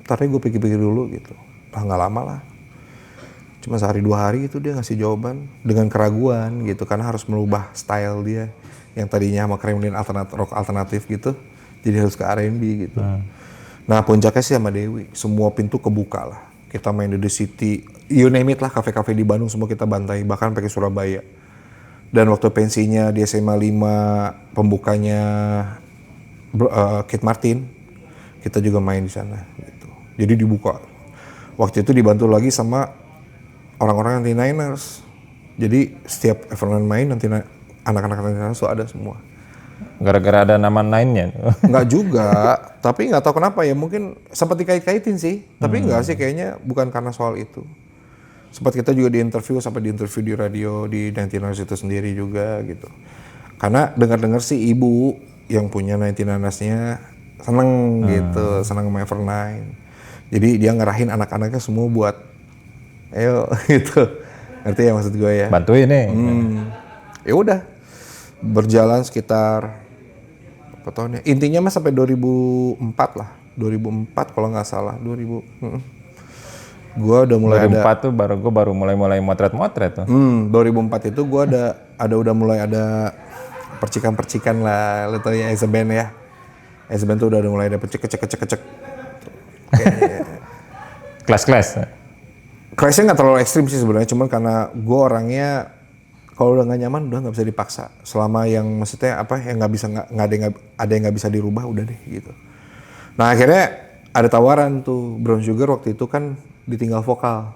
Ntar gue pikir-pikir dulu gitu. Nggak lama lah. Cuma sehari 2 hari itu dia ngasih jawaban dengan keraguan gitu, karena harus merubah style dia yang tadinya sama Kremlin rock alternatif gitu, jadi harus ke R&B gitu. Nah puncaknya sih sama Dewi, semua pintu kebuka lah. Kita main di The City, you name it lah, kafe-kafe di Bandung semua kita bantai, bahkan pakai Surabaya. Dan waktu pensinya di SMA 5, pembukanya Kate Martin, kita juga main di sana gitu. Jadi dibuka. Waktu itu dibantu lagi sama orang-orang anti-Niners. Jadi setiap Everland main nanti anak-anak anti-Niners tuh ada semua. Gara-gara ada nama Nine-nya? Enggak juga, tapi nggak tahu kenapa ya, mungkin sempat dikait-kaitin sih. Tapi enggak sih, kayaknya bukan karena soal itu. Sempat kita juga sampai diinterview di radio di 99ers itu sendiri juga gitu. Karena dengar-dengar sih ibu yang punya 99ers-nya seneng gitu, seneng sama Evernight. Jadi dia ngarahin anak-anaknya semua buat ayo gitu. Ngerti ya maksud gue ya? Bantuin nih. Ya udah. Berjalan sekitar apa tahunnya? Intinya mah sampai 2004 lah. 2004 kalau nggak salah. 2000. Gua udah mulai 2004 tuh baru mulai motret-motret tuh. 2004 itu gua udah mulai ada percikan-percikan lah. Lo tau ya as a band ya. As a band tuh udah mulai ada kecek. Kelas-kelas. Clash-nya nggak terlalu ekstrim sih sebenarnya, cuman karena gue orangnya kalau udah nggak nyaman udah nggak bisa dipaksa. Selama yang maksudnya apa yang nggak bisa ada yang nggak bisa dirubah udah deh gitu. Nah akhirnya ada tawaran tuh Brown Sugar waktu itu kan ditinggal vokal.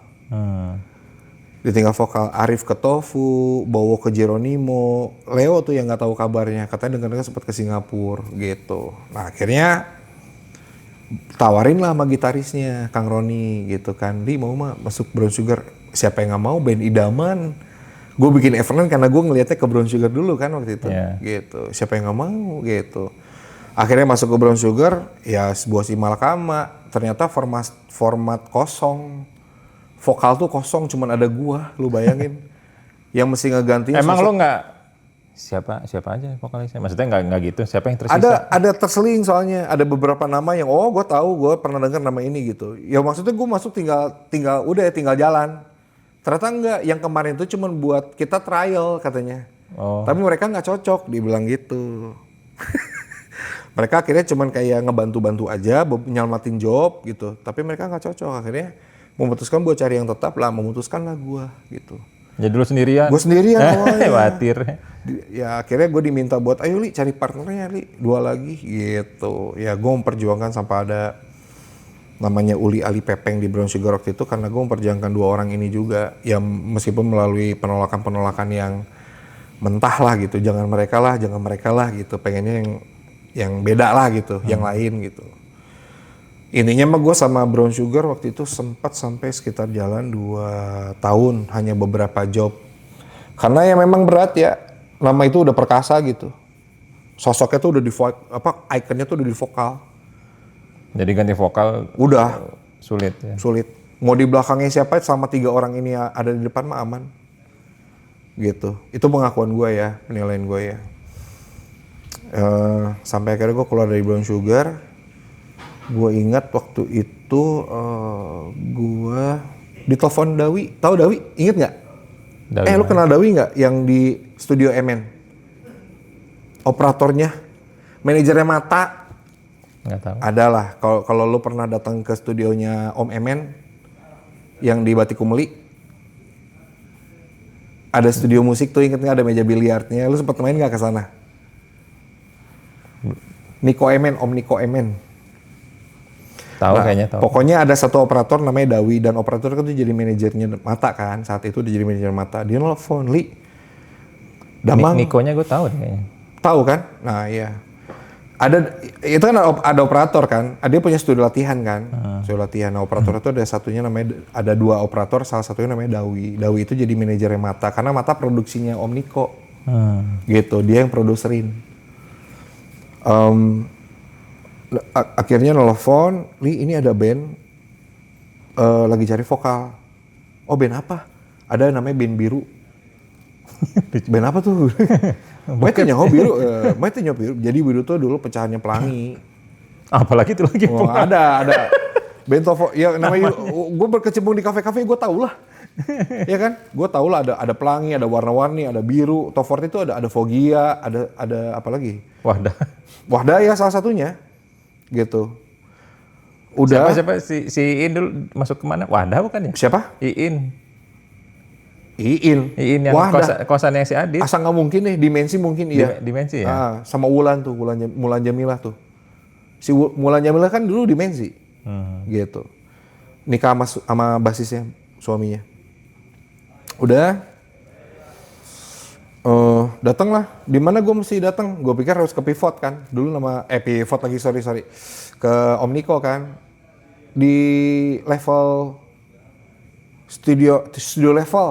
Ditinggal vokal Arif ke Tofu, Bowo ke Jeronimo, Leo tuh yang nggak tahu kabarnya, katanya dengar-dengar sempat ke Singapura gitu. Nah akhirnya tawarin lah sama gitarisnya Kang Roni gitu kan, di mau mah masuk Brown Sugar, siapa yang nggak mau, band idaman. Gue bikin Everland karena gue ngelihatnya ke Brown Sugar dulu kan waktu itu, gitu. Siapa yang nggak mau gitu. Akhirnya masuk ke Brown Sugar, ya sebuah si malakama. Ternyata format kosong, vokal tuh kosong, cuman ada gua, lu bayangin. Yang mesti ngegantiin. Emang lo nggak siapa aja vokalisnya? Maksudnya nggak gitu? Siapa yang tersisa? Ada terseling soalnya, ada beberapa nama yang gue tahu, gue pernah dengar nama ini gitu. Ya maksudnya gue masuk tinggal jalan, Ternyata enggak, yang kemarin itu cuma buat kita trial katanya. Oh. Tapi mereka nggak cocok, dibilang gitu. Mereka akhirnya cuman kayak ngebantu-bantu aja, nyelamatin job gitu. Tapi mereka nggak cocok, akhirnya memutuskan buat cari yang tetap lah, memutuskanlah gua gitu. Jadi dulu sendirian. Gue sendirian awalnya. Khawatir. Ya akhirnya gue diminta buat, ayo Li cari partnernya Li, 2 lagi gitu. Ya gue memperjuangkan sampai ada namanya Uli Ali Pepeng di Brown Sugar waktu itu karena gue memperjuangkan 2 orang ini juga. Ya meskipun melalui penolakan-penolakan yang mentah lah gitu, jangan mereka lah gitu. Pengennya yang beda lah gitu, yang lain gitu. Intinya mah gue sama Brown Sugar waktu itu sempat sampai sekitar jalan 2 tahun, hanya beberapa job. Karena ya memang berat ya, nama itu udah perkasa gitu. Sosoknya tuh udah ikonnya tuh udah di vokal. Jadi ganti vokal Udah sulit ya. sulit. Mau di belakangnya siapa selama 3 orang ini ada di depan mah aman. Gitu. Itu pengakuan gue ya, penilaian gue ya. Sampai akhirnya gue keluar dari Brown Sugar. Gue ingat waktu itu gue ditelepon Dawi. Tahu Dawi? Ingat nggak? Lu kenal Dawi nggak? Yang di studio MN? Operatornya, manajernya Mata. Nggak tahu. Adalah. Kalau lu pernah datang ke studionya Om MN yang di Batikumeli, ada studio musik tuh, inget nggak? Ada meja biliarnya. Lu sempat main nggak ke sana? Niko MN, Om Niko MN. Tahu kayaknya tahu. Pokoknya ada satu operator namanya Dawi, dan operator kan tuh jadi manajernya Mata kan. Saat itu dia jadi manajer Mata. Dia nelfon, Li. Damang. Nikonya gue tahu deh kayaknya. Tahu kan? Nah iya. Itu kan ada operator kan. Dia punya studio latihan kan. Studio latihan. Nah operator itu ada satunya namanya, ada 2 operator, salah satunya namanya Dawi. Dawi itu jadi manajernya Mata. Karena Mata produksinya Om Niko. Gitu, dia yang produserin. Akhirnya nelfon, Li ini ada band lagi cari vokal. Oh band apa? Ada namanya band biru. Band apa tuh? Maitnya biru. Jadi biru tuh dulu pecahannya Pelangi. Apalagi itu lagi. Oh, ada. Band Tovo, ya namanya, gue berkecimpung di kafe-kafe, gue tau lah. Ya kan? Gue tau lah ada Pelangi, ada warna-warni, ada biru. Tovort itu ada Fogia, ada apa lagi? Wahda ya salah satunya. Gitu. Udah. Siapa si Iin dulu masuk kemana? Wadah bukan ya? Siapa? Iin yang kosannya si Adit. Asa nggak mungkin nih, Dimensi mungkin iya. Dimensi ya? Sama Wulan tuh, Mulan Jamilah tuh. Si Mulan Jamilah kan dulu Dimensi. Gitu. Nikah sama basisnya, suaminya. Udah. Datang lah. Di mana gue mesti datang? Gue pikir harus ke Pivot kan. Dulu nama Pivot lagi, sorry. Ke Om Niko kan. Di level studio level.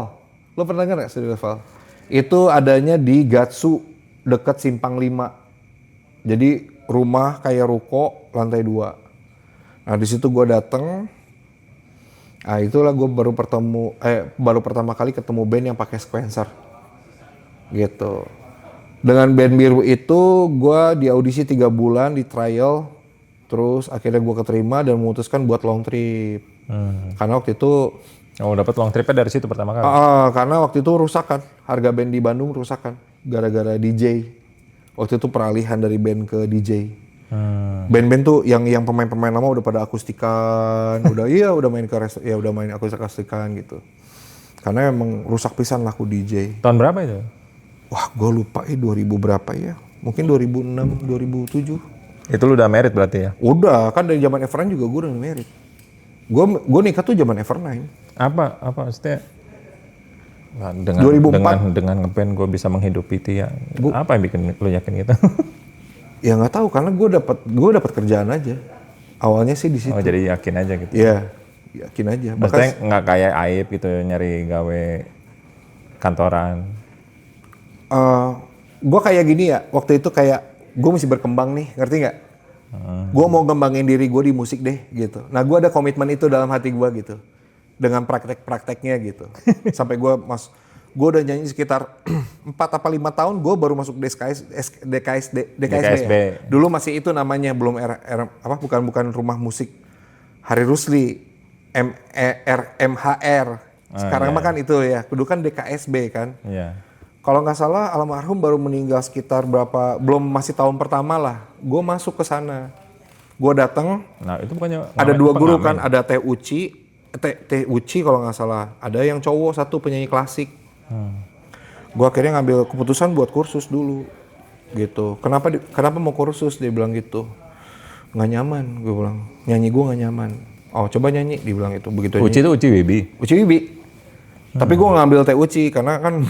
Lo pernah nggak studio level? Itu adanya di Gatsu, deket Simpang 5. Jadi rumah kayak ruko, lantai 2. Nah di situ gue dateng. Nah itulah gue baru pertama kali ketemu band yang pakai sequencer. Gitu. Dengan band biru itu gue di audisi 3 bulan, di trial. Terus akhirnya gue keterima dan memutuskan buat long trip. Karena waktu itu dapat long tripnya dari situ pertama kali. Karena waktu itu rusak kan, harga band di Bandung rusak kan, gara-gara DJ. Waktu itu peralihan dari band ke DJ. Band-band tuh yang pemain-pemain lama udah pada akustikan, udah main akustikan gitu. Karena emang rusak pisan laku DJ. Tahun berapa itu? Wah, gue lupa 2000 berapa ya? Mungkin 2006, 2007. Itu lu udah married berarti ya? Udah, kan dari zaman Everline juga gue udah married. Gue nikah tuh zaman Everline. Apa maksudnya? Nah, 2004. dengan ngeband gue bisa menghidupi Tia. Apa yang bikin lu yakin gitu? Ya nggak tahu, karena gue dapat kerjaan aja. Awalnya sih di situ. Oh jadi yakin aja gitu? Iya, yakin aja. Maksudnya nggak kayak Aib gitu nyari gawe kantoran? Gue kayak gini ya, waktu itu kayak gue mesti berkembang nih, ngerti nggak? Gue mau ngembangin diri gue di musik deh gitu. Nah gue ada komitmen itu dalam hati gue gitu. Dengan praktek-prakteknya gitu. Sampai gue udah nyanyi sekitar 4 apa 5 tahun, gue baru masuk DKSB. Ya. Dulu masih itu namanya, belum bukan Rumah Musik Hari Rusli, MHR Sekarang iya. mah kan itu ya, kudu kan DKSB kan. Iya. Kalau nggak salah almarhum baru meninggal sekitar berapa, belum masih tahun pertama lah. Gue masuk ke sana. Gue datang, Nah, itu bukannya ada dua guru pengamen. kan, ada Teh Uci kalau nggak salah. Ada yang cowok satu penyanyi klasik. Gue akhirnya ngambil keputusan buat kursus dulu, gitu. Kenapa mau kursus? Dia bilang gitu. Nggak nyaman, gue bilang. Nyanyi gue nggak nyaman. Oh coba nyanyi, dia bilang itu. Begitu Uci itu Uci Wibi. Uci Wibi. Tapi gue ngambil Teh Uci karena kan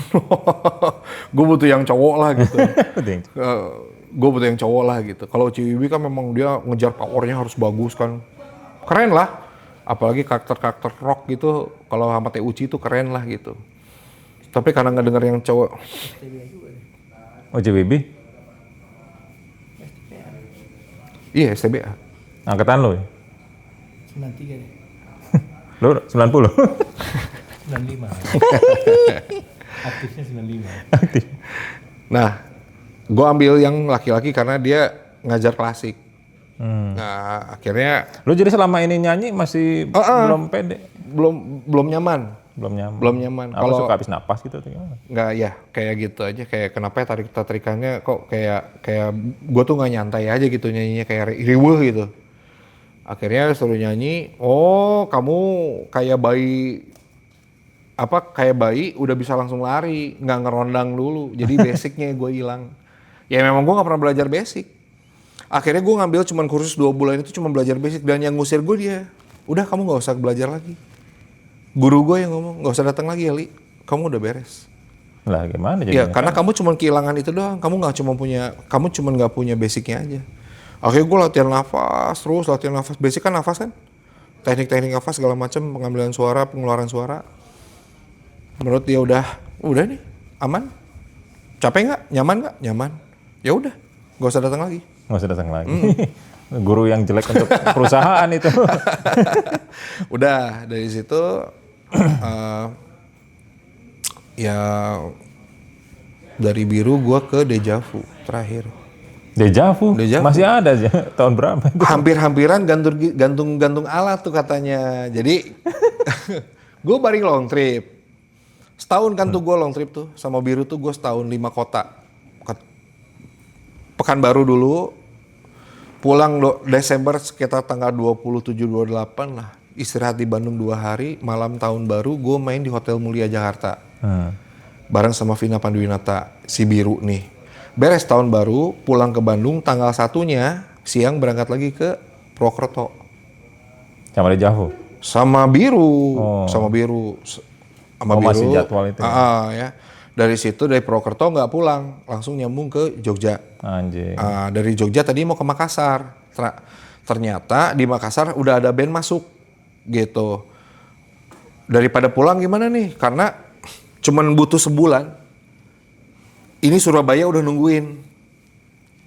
gue butuh yang cowok lah gitu. Gue butuh yang cowok lah gitu. Kalau Uci Wibi kan memang dia ngejar powernya harus bagus kan. Keren lah. Apalagi karakter-karakter rock gitu. Kalau sama Teh Uci itu keren lah gitu. Tapi karena nggak denger yang cowok. Uci Wibi. Iya STBA. Angkatan lo ya? 93 deh. Lo 90? 95. Aktifnya 95. Nah, gue ambil yang laki-laki karena dia ngajar klasik. Nah, akhirnya Lo jadi selama ini nyanyi masih belum pede? belum nyaman. Belum nyaman. Apa Kalau suka habis napas gitu atau gimana? nggak ya kayak gitu aja, kayak kenapa ya tarikannya kok kayak gue tuh nggak nyantai aja gitu nyanyinya, kayak riweuh gitu. Akhirnya suruh nyanyi, oh kamu kayak bayi udah bisa langsung lari, nggak ngerondang dulu, jadi basicnya gue hilang. Ya memang gue nggak pernah belajar basic. Akhirnya gue ngambil cuman kursus 2 bulan itu cuma belajar basic, dan yang ngusir gue dia, udah kamu nggak usah belajar lagi. Guru gue yang ngomong, nggak usah datang lagi ya Li, kamu udah beres. Lah gimana Ya jadinya? karena kamu cuma kehilangan itu doang, kamu cuma nggak punya basicnya aja. Akhirnya gue latihan nafas, basic kan nafas kan, teknik-teknik nafas segala macam, pengambilan suara, pengeluaran suara. Menurut dia udah nih aman, capek nggak, nyaman, ya udah, nggak usah datang lagi. Nggak usah datang lagi. Guru yang jelek untuk perusahaan itu. Udah dari situ ya dari biru gue ke Dejavu terakhir. Dejavu? Dejavu. Masih ada aja. Tahun berapa itu? Hampir-hampiran gantung alat tuh katanya. Jadi gue baring long trip. Setahun kan tuh gue long trip tuh sama biru tuh gue setahun 5 kota. Pekanbaru dulu, pulang Desember sekitar tanggal 27-28 lah. Istirahat di Bandung 2 hari, malam tahun baru gue main di Hotel Mulia Jakarta. Bareng sama Vina Panduwinata, si biru nih. Beres tahun baru, pulang ke Bandung tanggal 1-nya, siang berangkat lagi ke Purwokerto. Sama Dejavu? Sama biru. Masih jadwal itu ya. Dari situ dari Purwokerto nggak pulang, langsung nyambung ke Jogja. Anjing. Dari Jogja tadi mau ke Makassar. Ternyata di Makassar udah ada band masuk gitu. Daripada pulang gimana nih? Karena cuman butuh sebulan. Ini Surabaya udah nungguin.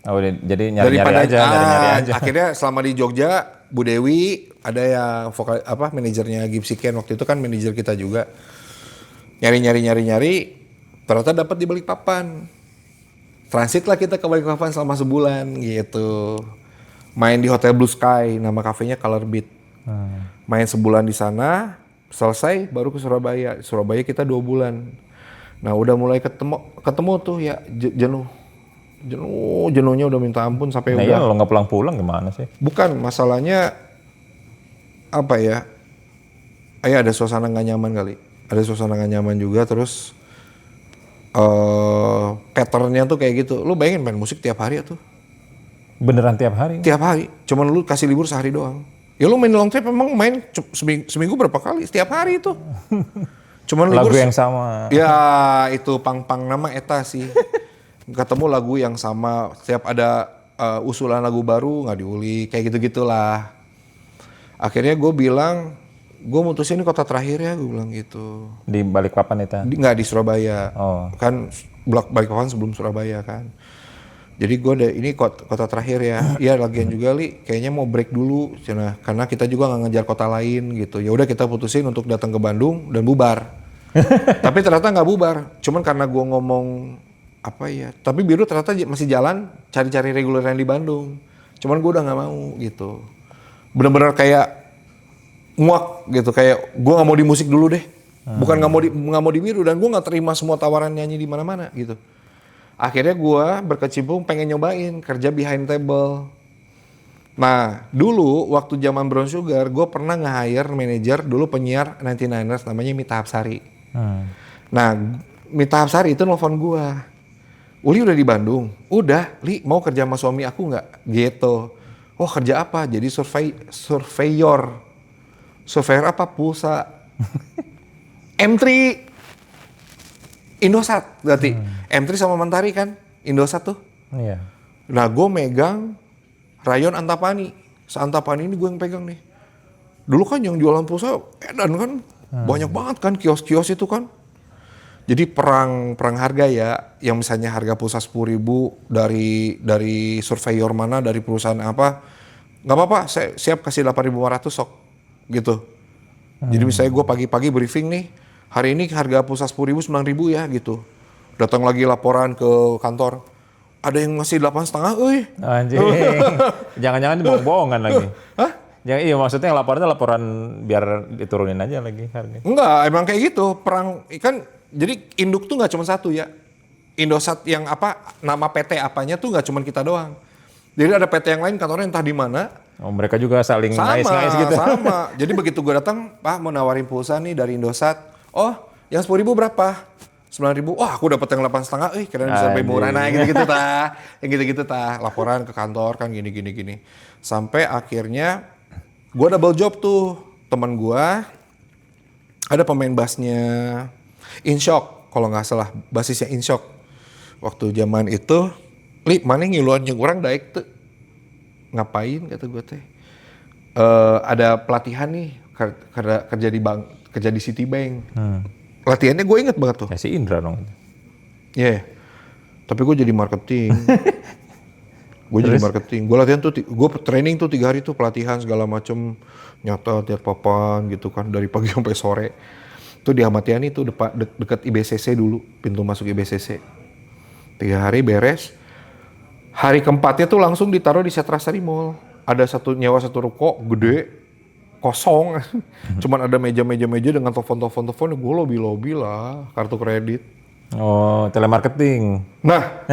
Oh, jadi nyari-nyari aja. Akhirnya selama di Jogja, Bu Dewi ada yang manajernya Gipsy Ken waktu itu kan manajer kita juga. Nyari, ternyata dapat di Balikpapan. Transit lah kita ke Balikpapan selama sebulan gitu. Main di Hotel Blue Sky, nama kafenya Color Beat. Main sebulan di sana, selesai baru ke Surabaya. Surabaya kita 2 bulan. Nah udah mulai ketemu tuh ya jenuhnya udah minta ampun sampai Nah udah. iya, kalau nggak pulang-pulang gimana sih? Bukan masalahnya apa ya? Ada suasana nggak nyaman kali. Ada suasana nggak nyaman juga, terus patternnya tuh kayak gitu. Lu bayangin main musik tiap hari tuh. Beneran tiap hari? Tiap hari. Cuman lu kasih libur sehari doang. Ya lu main long trip emang main seminggu berapa kali? Setiap hari itu. Cuman libur. Lagu yang sama. Ya itu pang-pang nama eta sih. Ketemu lagu yang sama. Setiap ada usulan lagu baru nggak diulik. Kayak gitu-gitulah. Akhirnya gue bilang, gue mutusin ini kota terakhir ya, gue bilang gitu. Di Balikpapan itu? Nggak di Surabaya. Oh. Kan Balikpapan sebelum Surabaya kan. Jadi gue ini kota terakhir ya. Iya lagian juga Li, kayaknya mau break dulu. Karena kita juga nggak ngejar kota lain gitu. Ya udah kita putusin untuk datang ke Bandung dan bubar. Tapi ternyata nggak bubar. Cuman karena gue ngomong apa ya. Tapi biru ternyata masih jalan cari-cari reguleran di Bandung. Cuman gue udah nggak mau gitu. Bener-bener kayak muak gitu. Kayak gue nggak mau di musik dulu deh. Bukan nggak mau dimiru, dan gue nggak terima semua tawaran nyanyi di mana-mana gitu. Akhirnya gue berkecimpung pengen nyobain kerja behind table. Nah, dulu waktu zaman Brown Sugar, gue pernah nge-hire manajer dulu penyiar 99ers namanya Mita Hapsari. Nah, Mita Hapsari itu nelfon gue. Uli udah di Bandung? Udah, Li mau kerja sama suami aku nggak? Gitu. Oh, kerja apa? Jadi surveyor. Surveyor apa? Pulsa. M3. Indosat berarti. M3 sama Mentari kan? Indosat tuh. Iya. Nah, gue megang rayon Antapani. Se-Antapani ini gue yang pegang nih. Dulu kan yang jualan pulsa edan kan. Banyak banget kan kios-kios itu kan. Jadi perang harga ya. Yang misalnya harga pulsa 10.000 dari surveyor mana, dari perusahaan apa. Nggak apa-apa, saya siap kasih 8.500 sok. Gitu. Jadi misalnya gue pagi-pagi briefing nih. Hari ini harga pulsa 10.000, 9.000 ya gitu. Datang lagi laporan ke kantor. Ada yang ngasih 8,5, Anjing. Jangan-jangan dibohong-bohongan lagi. Hah? Iya maksudnya laporan biar diturunin aja lagi harga. Enggak, emang kayak gitu. Perang kan, jadi induk tuh nggak cuma satu ya. Indosat yang apa, nama PT apanya tuh nggak cuma kita doang. Jadi ada PT yang lain kantornya entah di mana. Oh, mereka juga saling ngais-ngais gitu. Sama. Jadi begitu gue datang, Pak mau nawarin pulsa nih dari Indosat. Oh, yang 10.000 berapa? 9.000. Wah, aku dapat yang 8,5. Kirain bisa lebih murah. Nah, gitu-gitu tah. Yang gitu-gitu tah. Laporan ke kantor kan gini. Sampai akhirnya gue double job tuh. Teman gue ada pemain bassnya Inshock, kalau nggak salah basisnya Inshock. Waktu zaman itu, Li, mana ngiluan yang orang daik tuh? Ngapain kata gue teh? Ada pelatihan nih kerja di bank, kerja di Citibank. Latihannya gue inget banget tuh. Ya si Indra dong. Iya. Yeah. Tapi gue jadi marketing. Gue latihan tuh, gue training tuh 3 hari tuh pelatihan segala macem, nyata tiap papan gitu kan dari pagi sampai sore. Tuh di Ahmad Yani tuh dekat IBCC dulu, pintu masuk IBCC. 3 hari beres. Hari keempatnya tuh langsung ditaruh di Setrasari Mall. Ada nyewa satu ruko gede, kosong. Cuman ada meja dengan telepon. Gue lobby lah, kartu kredit. Oh, telemarketing. Nah,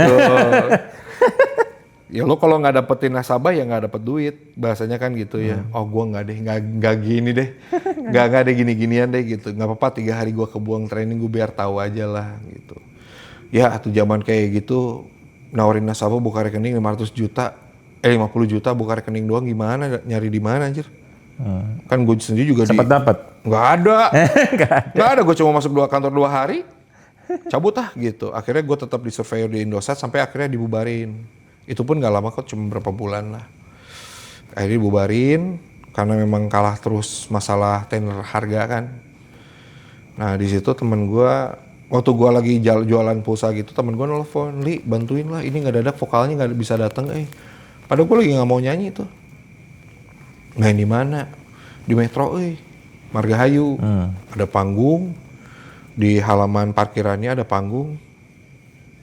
ya lo kalau nggak dapetin nasabah ya nggak dapet duit, bahasanya kan gitu ya. Oh gue nggak deh, nggak gini deh, nggak ada gini-ginian deh gitu. Nggak apa-apa 3 hari gue kebuang training, gue biar tahu aja lah gitu. Ya tuh zaman kayak gitu, nawarin nasabah buka rekening 500 juta, 50 juta buka rekening doang, gimana nyari di mana anjir? Kan gue sendiri juga Sempat dapat? Nggak ada. Nggak ada, gue cuma masuk kantor 2 hari, cabut gitu. Akhirnya gue tetap di surveyor di Indosat sampai akhirnya dibubarin. Itu pun nggak lama kok, cuma berapa bulan lah. Akhirnya dibubarin karena memang kalah terus masalah tender harga kan. Nah di situ temen gue, waktu gue lagi jualan pulsa gitu, temen gue nelfon, Li bantuin lah, ini nggak dadak vokalnya nggak bisa datang. Padahal gue lagi nggak mau nyanyi tuh. Main di mana? Di Metro, Margahayu. Ada panggung di halaman parkirannya, ada panggung.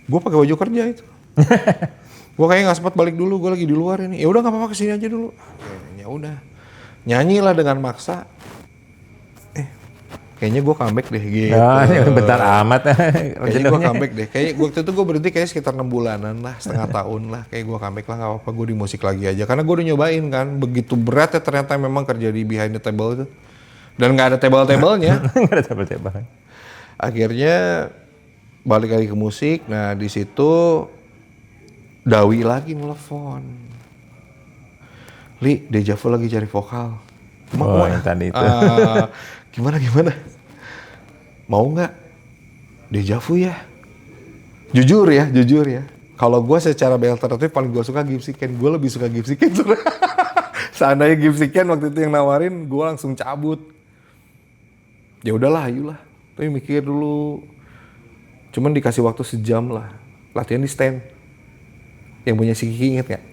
Gue pakai baju kerja itu. Gue kayaknya nggak sempat balik dulu, gue lagi di luar ini. Ya udah nggak apa-apa, kesini aja dulu. Ya udah, nyanyilah dengan maksa. Kayaknya gue comeback deh gitu. Bentar amat. Kayaknya gue comeback deh. Kayak waktu itu gue berhenti kayaknya sekitar 6 bulanan lah, setengah tahun lah. Kayak gue comeback lah, nggak apa-apa, gue di musik lagi aja. Karena gue udah nyobain kan, begitu berat ya ternyata memang kerja di behind the table itu. Dan nggak ada table-tablenya. Nggak ada table-table. Akhirnya balik lagi ke musik. Nah di situ Dawi lagi nelfon. Li, Dejavu lagi cari vokal. Yang tadi itu. Gimana? Mau nggak? Dejavu ya? Jujur ya. Kalau gue secara alternatif paling gue suka Gypsy Ken. Gue lebih suka Gypsy Ken. Seandainya Gypsy Ken waktu itu yang nawarin, gue langsung cabut. Ya udahlah, ayolah. Tapi mikir dulu. Cuman dikasih waktu sejam lah. Latihan di stand. Yang punya si Kiki inget nggak?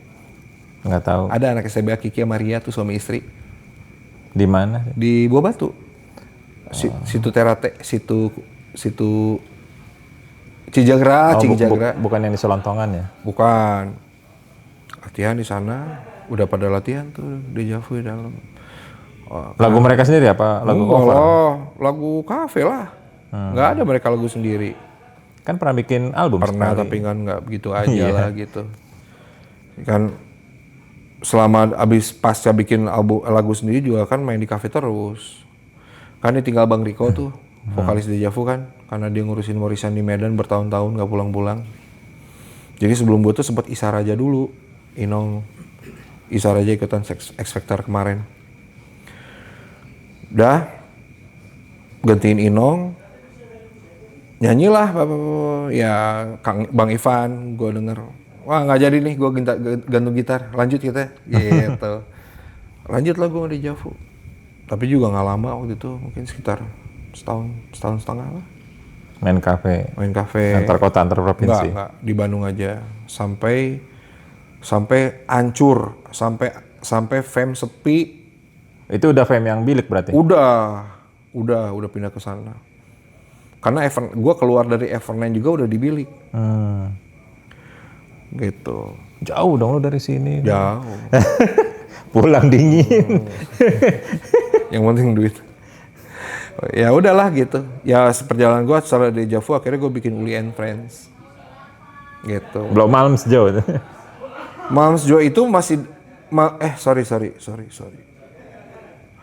Nggak tahu. Ada anak STBA Kiki sama Maria tuh suami istri. Di mana? Di Buah Batu. Situ Terate, situ Cijagra, Cijagra. Bukan yang di Selontongan ya? Lagu mereka sendiri apa? Lagu Enggak cover? lah, lagu kafe lah. Nggak ada mereka lagu sendiri. Kan pernah bikin album Pernah sekali. tapi kan nggak begitu aja lah gitu. Kan selama abis pasca bikin album lagu sendiri juga kan main di kafe terus. Kan ini tinggal Bang Riko tuh, vokalis Deja Vu kan, karena dia ngurusin warisan di Medan bertahun-tahun nggak pulang-pulang. Jadi sebelum gue tuh sempat Isar aja dulu, Inong Isar aja ikutan X Factor kemarin. Udah gantiin Inong, nyanyilah ya Bang Ivan, gue denger, wah nggak jadi nih gue gantung gitar, lanjut kita gitu. Lanjut lah gue di Deja Vu, tapi juga nggak lama waktu itu, mungkin sekitar setahun setengah lah. Main kafe. Antar kota, antar provinsi. Enggak, di Bandung aja, sampai hancur, sampai fam sepi. Itu udah fame yang bilik berarti? Udah pindah ke sana. Karena gue keluar dari Everland juga udah di bilik. Gitu. Jauh dong lo dari sini. Jauh. Pulang dingin. Yang penting duit. Ya udahlah gitu. Ya seperjalanan gue setelah Deja Vu akhirnya gue bikin Uli and Friends. Gitu. Belum malam sejauh itu. Moms Joe itu masih sorry.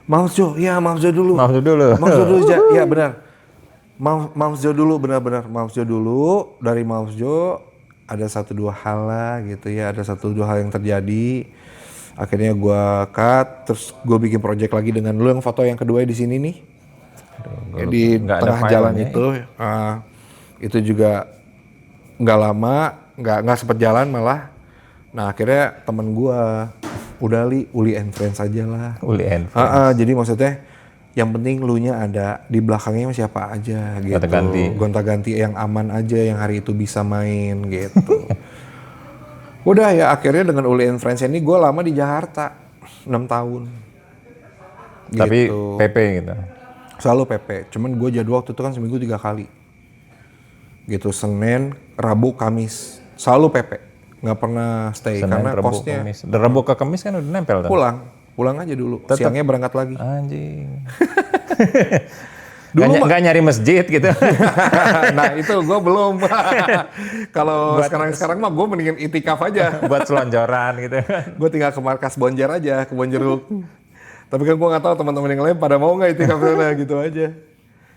Moms Joe, ya Moms Joe dulu. Maaf dulu. Moms Joe dulu, ya benar. Moms Joe dulu, benar. Moms Joe dulu, dari Moms Joe ada 1-2 hal lah gitu ya, ada 1-2 hal yang terjadi. Akhirnya gue cut, terus gue bikin project lagi dengan lu yang foto yang kedua di sini nih. Ya, di tengah jalan itu. Itu juga nggak lama, nggak sempet jalan malah. Nah akhirnya temen gue, udah Uli and Friends aja lah. Uli and Friends. Jadi maksudnya yang penting lu nya ada, di belakangnya siapa aja gitu. Gonta-ganti yang aman aja, yang hari itu bisa main gitu. Udah ya akhirnya dengan Uli and Friends ini gue lama di Jakarta, 6 tahun. Tapi gitu. PP gitu? Selalu PP, cuman gue jadwal waktu itu kan seminggu 3 kali. Gitu, Senin, Rabu, Kamis. Selalu PP. Nggak pernah stay Senin, karena Rabu, kosnya Kamis. Dan Rabu ke Kamis kan udah nempel tuh. pulang aja dulu. Siangnya berangkat lagi. Anjing. Dulu nggak nyari masjid gitu. Nah itu gue belum. Kalau sekarang mah gue mendingan itikaf aja. Buat selonjoran gitu. Gue tinggal ke markas Bonjer aja, ke Bonjeruk. Tapi kan gue nggak tahu teman-teman yang lain pada mau nggak itikaf sana gitu aja.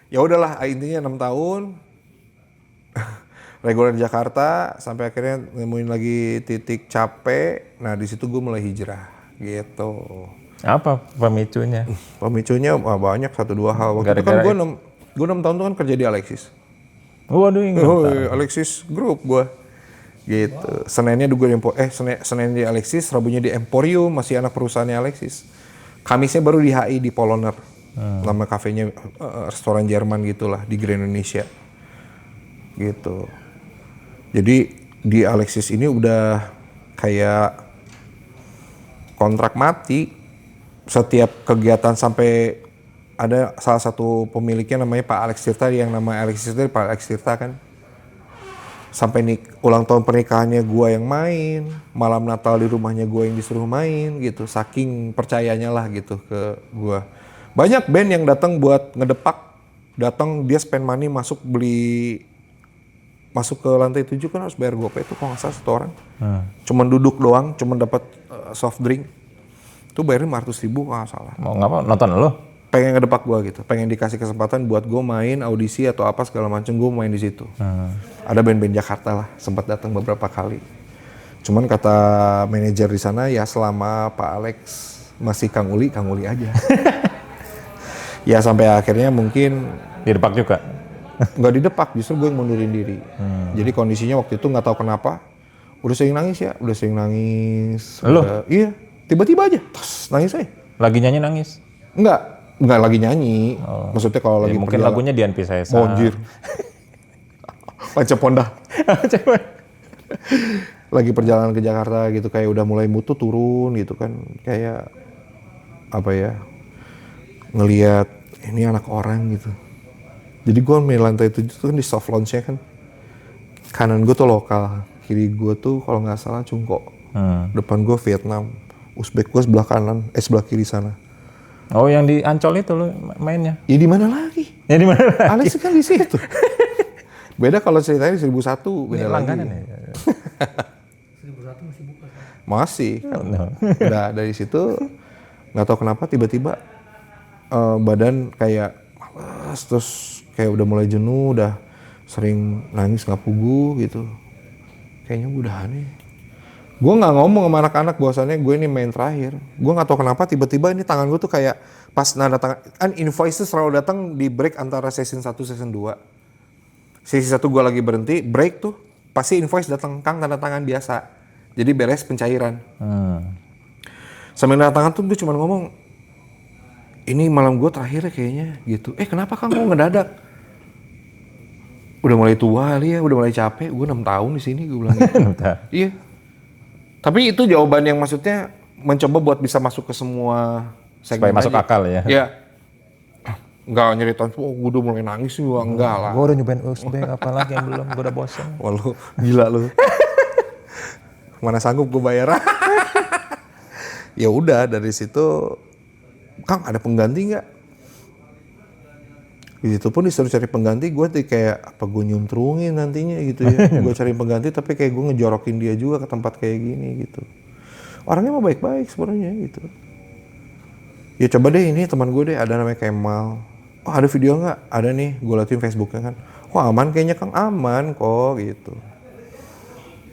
Ya udahlah, intinya 6 tahun. Reguler di Jakarta sampai akhirnya nemuin lagi titik capek. Nah di situ gue mulai hijrah gitu. Apa pemicunya? Pemicunya banyak 1-2 hal. Waktu itu kan gue 6 tahun tuh kan kerja di Alexis. Waduh, Alexis Group gue. Gitu. Seninnya Senin di Alexis, Rabunya di Emporium, masih anak perusahaannya Alexis. Kamisnya baru di HI di Poloner. Nama kafenya restoran Jerman gitulah di Grand Indonesia. Gitu. Jadi di Alexis ini udah kayak kontrak mati. Setiap kegiatan sampai ada salah satu pemiliknya namanya Pak Alex Tirta, yang nama Alexis itu Pak Alex Tirta kan. Sampai ulang tahun pernikahannya gua yang main, malam Natal di rumahnya gua yang disuruh main gitu. Saking percayanya lah gitu ke gua. Banyak band yang datang buat ngedepak, datang dia spend money masuk ke lantai 7 kan harus bayar gopay itu kalau nggak salah 1 orang. Cuman duduk doang, cuman dapat soft drink. Itu bayarnya 500.000 kalau nggak salah. Mau ngapa? Nonton lo? Pengen ngedepak gua gitu, pengen dikasih kesempatan buat gua main audisi atau apa segala macam, gua main di situ. Ada band-band Jakarta lah, sempat datang beberapa kali. Cuman kata manajer di sana ya selama Pak Alex masih Kang Uli aja. Ya sampai akhirnya mungkin Didepak juga? nggak didepak, justru gue yang mundurin diri. Jadi kondisinya waktu itu nggak tahu kenapa, udah sering nangis. Lo? Iya, tiba-tiba aja, nangis aja. Lagi nyanyi nangis? Enggak lagi nyanyi. Maksudnya kalau lagi mungkin lagunya Dian Piscesa. Monjir. Pancaponda. Lagi perjalanan ke Jakarta gitu, kayak udah mulai mutu turun gitu kan, kayak apa ya, ngelihat ini anak orang gitu. Jadi gue main lantai 7 tuh kan di soft lounge-nya kan. Kanan gue tuh lokal, kiri gue tuh kalau nggak salah Cungko. Depan gue Vietnam, Uzbek gue sebelah kanan, sebelah kiri sana. Oh, yang di Ancol itu lo mainnya? Ya di mana lagi? Ya di mana? Alex kan di situ. Beda kalau ceritanya di 1001, beda lagi. Langganan ya? 1001 masih buka kan? Masih. Kan. No. Udah dari situ nggak tahu kenapa tiba-tiba badan kayak males, terus kayak udah mulai jenuh, udah sering nangis nggak pugu gitu. Kayaknya gue udah aneh. Gue nggak ngomong sama anak-anak bahwasannya gue ini main terakhir. Gue nggak tahu kenapa tiba-tiba ini tangan gue tuh kayak pas nada tangan, kan invoice tuh selalu datang di break antara season 1 season 2. Sesi 1 gue lagi berhenti, break tuh pasti invoice datang, Kang, tanda tangan biasa. Jadi beres pencairan. Sambil tanda tangan tuh gue cuma ngomong, ini malam gue terakhir kayaknya gitu. Kenapa Kang mau ngedadak? Udah mulai tua kali ya, udah mulai capek. Gue 6 tahun di sini, gue bilang gitu. Iya. Tapi itu jawaban yang maksudnya mencoba buat bisa masuk ke semua segmen Supaya masuk aja. akal ya. Iya. Enggak nyeritain, gue udah mulai nangis nih, enggak lah. Gue udah nyobain Uzbek, apalagi yang belum, gue udah bosan. Wah lu, gila lu. Mana sanggup gue bayar. Ya udah dari situ, Kang ada pengganti nggak? Di situ pun disuruh cari pengganti, gue tuh kayak apa gue nyuntrungin nantinya gitu ya. Gue cari pengganti tapi kayak gue ngejorokin dia juga ke tempat kayak gini gitu. Orangnya mah baik-baik sebenarnya gitu. Ya coba deh ini teman gue deh, ada namanya Kemal. Oh ada video nggak? Ada nih, gue liatin Facebooknya kan. Wah aman kayaknya Kang, aman kok gitu.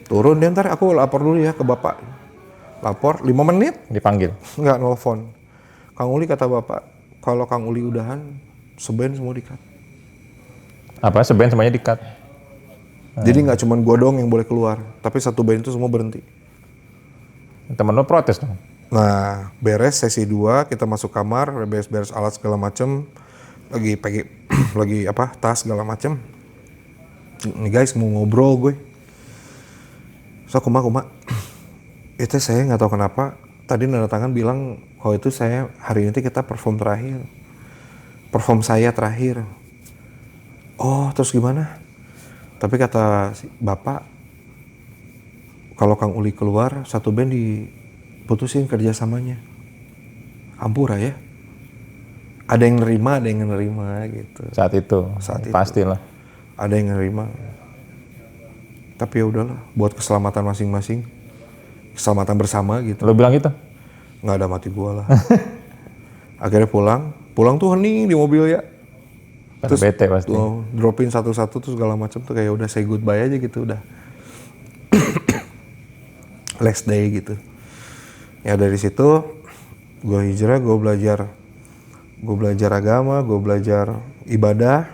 Turun dia, ntar aku lapor dulu ya ke bapak. Lapor 5 menit, Dipanggil. nggak nelfon. Kang Uli kata bapak, kalau Kang Uli udahan, seben semua di-cut. Apa, seband semuanya di-cut? Jadi nggak cuma gue doang yang boleh keluar, tapi satu band itu semua berhenti. Temen lo protes dong? Nah, beres sesi 2, kita masuk kamar, beres-beres alat segala macem, lagi lagi apa, tas segala macem. Nih guys, mau ngobrol gue. So, kuma. Itu saya nggak tahu kenapa, tadi nanda tangan bilang, kalau itu saya, hari ini kita perform terakhir. Perform saya terakhir. Oh, terus gimana? Tapi kata si bapak, kalau Kang Uli keluar, satu band diputusin kerjasamanya. Ampura ya. Ada yang nerima gitu. Saat itu? Saat itu. Pastilah. Ada yang nerima. Tapi ya udahlah, buat keselamatan masing-masing. Keselamatan bersama gitu. Lo bilang gitu? Nggak ada mati gua lah. Akhirnya pulang tuh hening di mobil ya. Terus bete pasti. Dropin satu-satu tuh segala macam tuh kayak udah say goodbye aja gitu udah. Last day gitu. Ya dari situ gue hijrah, gue belajar agama, gue belajar ibadah.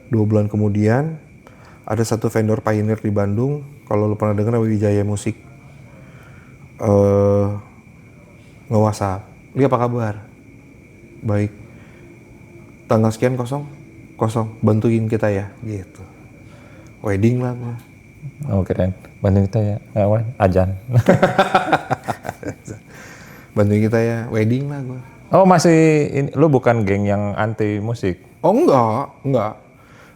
2 bulan kemudian ada satu vendor pioneer di Bandung, kalau lu pernah dengar Wijaya Musik, nge-WhatsApp, "Li apa kabar?" "Baik. Tanggal sekian kosong, bantuin kita ya," gitu. Wedding lah gua. Oh keren, bantuin kita ya, ajan. Bantuin kita ya, wedding lah gua. Oh masih, lu bukan geng yang anti musik? Oh enggak.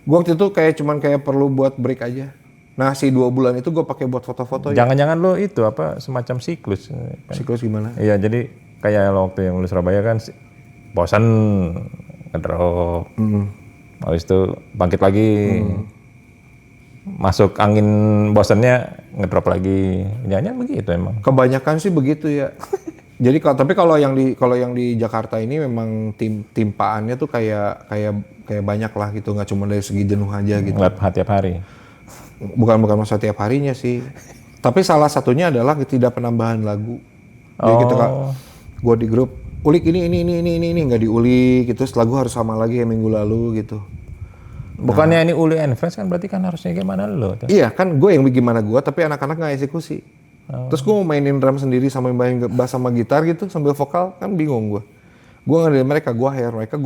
Gua waktu itu cuman perlu buat break aja. Nah si 2 bulan itu gua pakai buat foto-foto. Jangan-jangan lu itu apa, semacam siklus? Siklus gimana? Iya jadi kayak lo waktu yang lu Surabaya kan, bosan ngedrop, habis itu bangkit lagi, masuk angin bosannya ngedrop lagi, jangan begitu emang. Kebanyakan sih begitu ya. Jadi kalau yang di Jakarta ini memang timpaannya tuh kayak banyak lah gitu, nggak cuma dari segi jenuh aja gitu. Ngeliat tiap hari. Bukan masa tiap harinya sih. Tapi salah satunya adalah tidak penambahan lagu. Jadi kita gue di grup ulik ini nggak diulik gitu, lagu harus sama lagi kayak minggu lalu gitu. Bukannya ini Uli and Friends kan, berarti kan harusnya gimana lo? Iya kan, gue yang gimana gue, tapi anak-anak nggak eksekusi. Terus gue mau mainin drum sendiri sambil main bass sama gitar gitu sambil vokal, kan bingung gue. Gue nggak mereka, gue hire mereka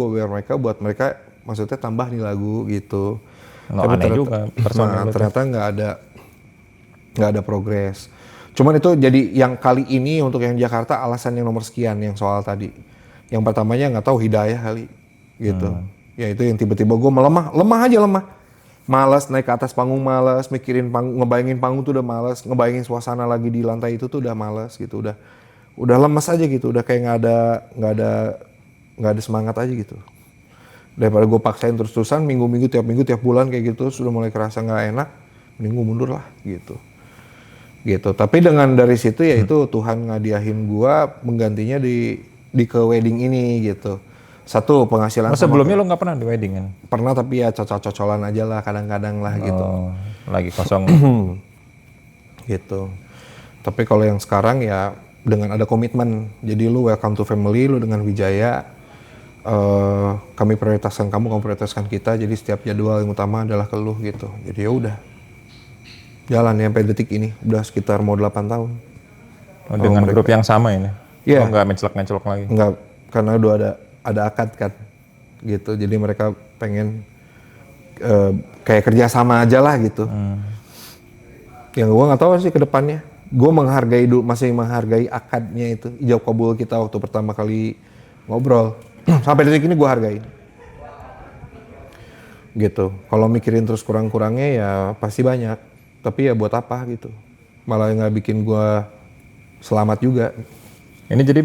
buat mereka, maksudnya tambah nih lagu gitu. Tapi aneh juga personil ternyata nggak ada progres. Cuman itu jadi yang kali ini untuk yang Jakarta alasan yang nomor sekian yang soal tadi. Yang pertamanya nggak tahu hidayah kali gitu. Ya itu yang tiba-tiba gue lemah aja. Malas naik ke atas panggung, malas mikirin panggung, ngebayangin panggung tuh udah malas, ngebayangin suasana lagi di lantai itu tuh udah malas gitu, udah lemas aja gitu, udah kayak nggak ada nggak ada semangat aja gitu. Daripada gue paksain terus-terusan minggu-minggu, tiap bulan kayak gitu, sudah mulai kerasa nggak enak, mending gue mundur lah gitu. Tapi dengan dari situ ya itu Tuhan ngadiahin gue menggantinya di ke wedding ini gitu. Satu penghasilan. Sebelumnya lo nggak pernah di wedding kan? Pernah, tapi ya cocok-cocolan aja lah kadang-kadang lah gitu. Lagi kosong. Gitu. Tapi kalau yang sekarang ya dengan ada komitmen. Jadi lu welcome to family, lu dengan Wijaya. Kami prioritaskan kamu prioritaskan kita. Jadi setiap jadwal yang utama adalah ke lu gitu. Jadi ya udah. Jalan ya sampai detik ini. Udah sekitar mau 8 tahun. Dengan grup yang sama ini? Iya. Lo nggak mencelok-mencelok lagi? Enggak, karena udah ada akad kan. Gitu. Jadi mereka pengen kayak kerja sama aja lah gitu. Yang gue nggak tahu sih ke depannya. Gue masih menghargai akadnya itu, ijab kabul kita waktu pertama kali ngobrol. Sampai detik ini gue hargain. Gitu. Kalau mikirin terus kurang-kurangnya ya pasti banyak. Tapi ya buat apa gitu. Malah nggak bikin gue selamat juga. Ini jadi